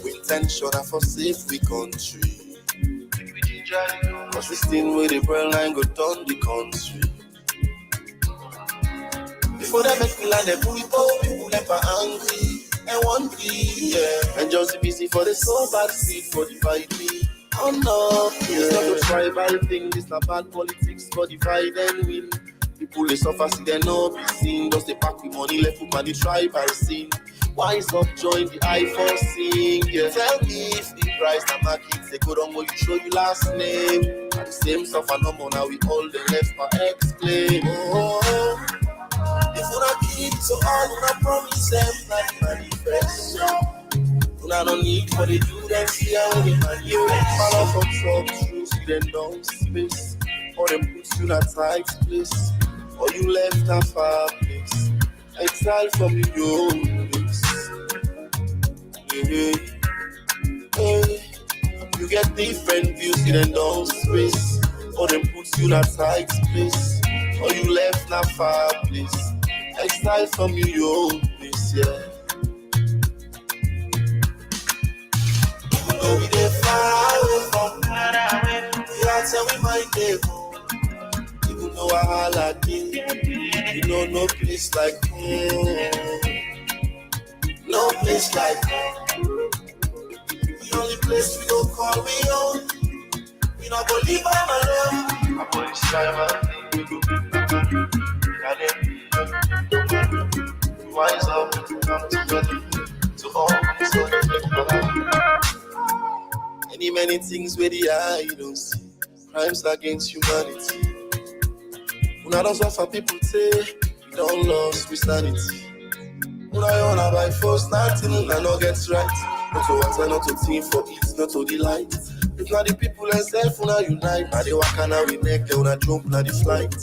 We intention for safe we country. Cause this thing with the brain line go down the country. Before they make me land, they pull it up, people never angry. And one thing, yeah. And just busy for the soul bad seed for the fight me. Oh no, yeah. It's not a tribal thing, it's not bad politics for divide and win. People they suffer, see they no be seen. Just they pack with money left up on the tribal scene. Wise up, join the I4 sing. Yeah. Tell me if the price na market they go down, will you show you last name? And the same stuff and no more now we all the left for explain. Oh, if we not keep to all, we not promise them not manifest. We don't need for the do them see how we manifest. Follow from some truth, then don't space. Or them put you in a tight place. Or you left a far place. Exile from your own place. Hey, hey. You get different views, you then don't space. Or them put you in a tight place. Or you left a far place. Exile from your own place, yeah. Even though we dey far away from we are tell we might dey home. Even though I holla thing, you know no place like home. No place like home. The only place we go call we home. We not go leave alone. My boy is driving, we go wise up, come together to all many things where the eye don't see. Crimes against humanity. Una don't suffer people say we don't lose with sanity. Una wanna by force nothing, una no gets right. Not to water, not to team for it, not to delight. If not the people and self, una unite. Now they walk and we neck, they una jump, now the flight.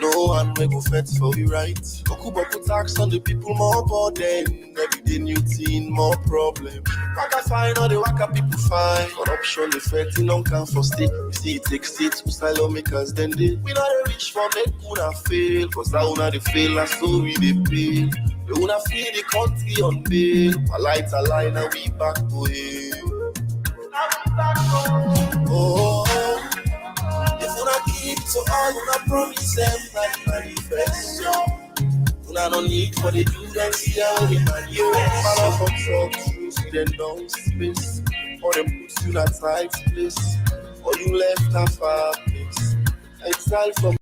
No one may go fet for we right. Okuba put tax on the people, more burden. Every day new thing, more problem. Waka fine, all the waka people fine. Corruption, the fetting on can for state. We see it takes states who style makers, then they. We not a rich for make una fail. Cause that una they fail, and so we they pay. We una feel the country on bail. A light a line, and we back to hell. Oh. If una keep to all, una promise them that manifest. Una no need for the do them see how we manifest. Follow from some truth, then don't space. Or them put you in a tight place. Or you left a far place. Exile from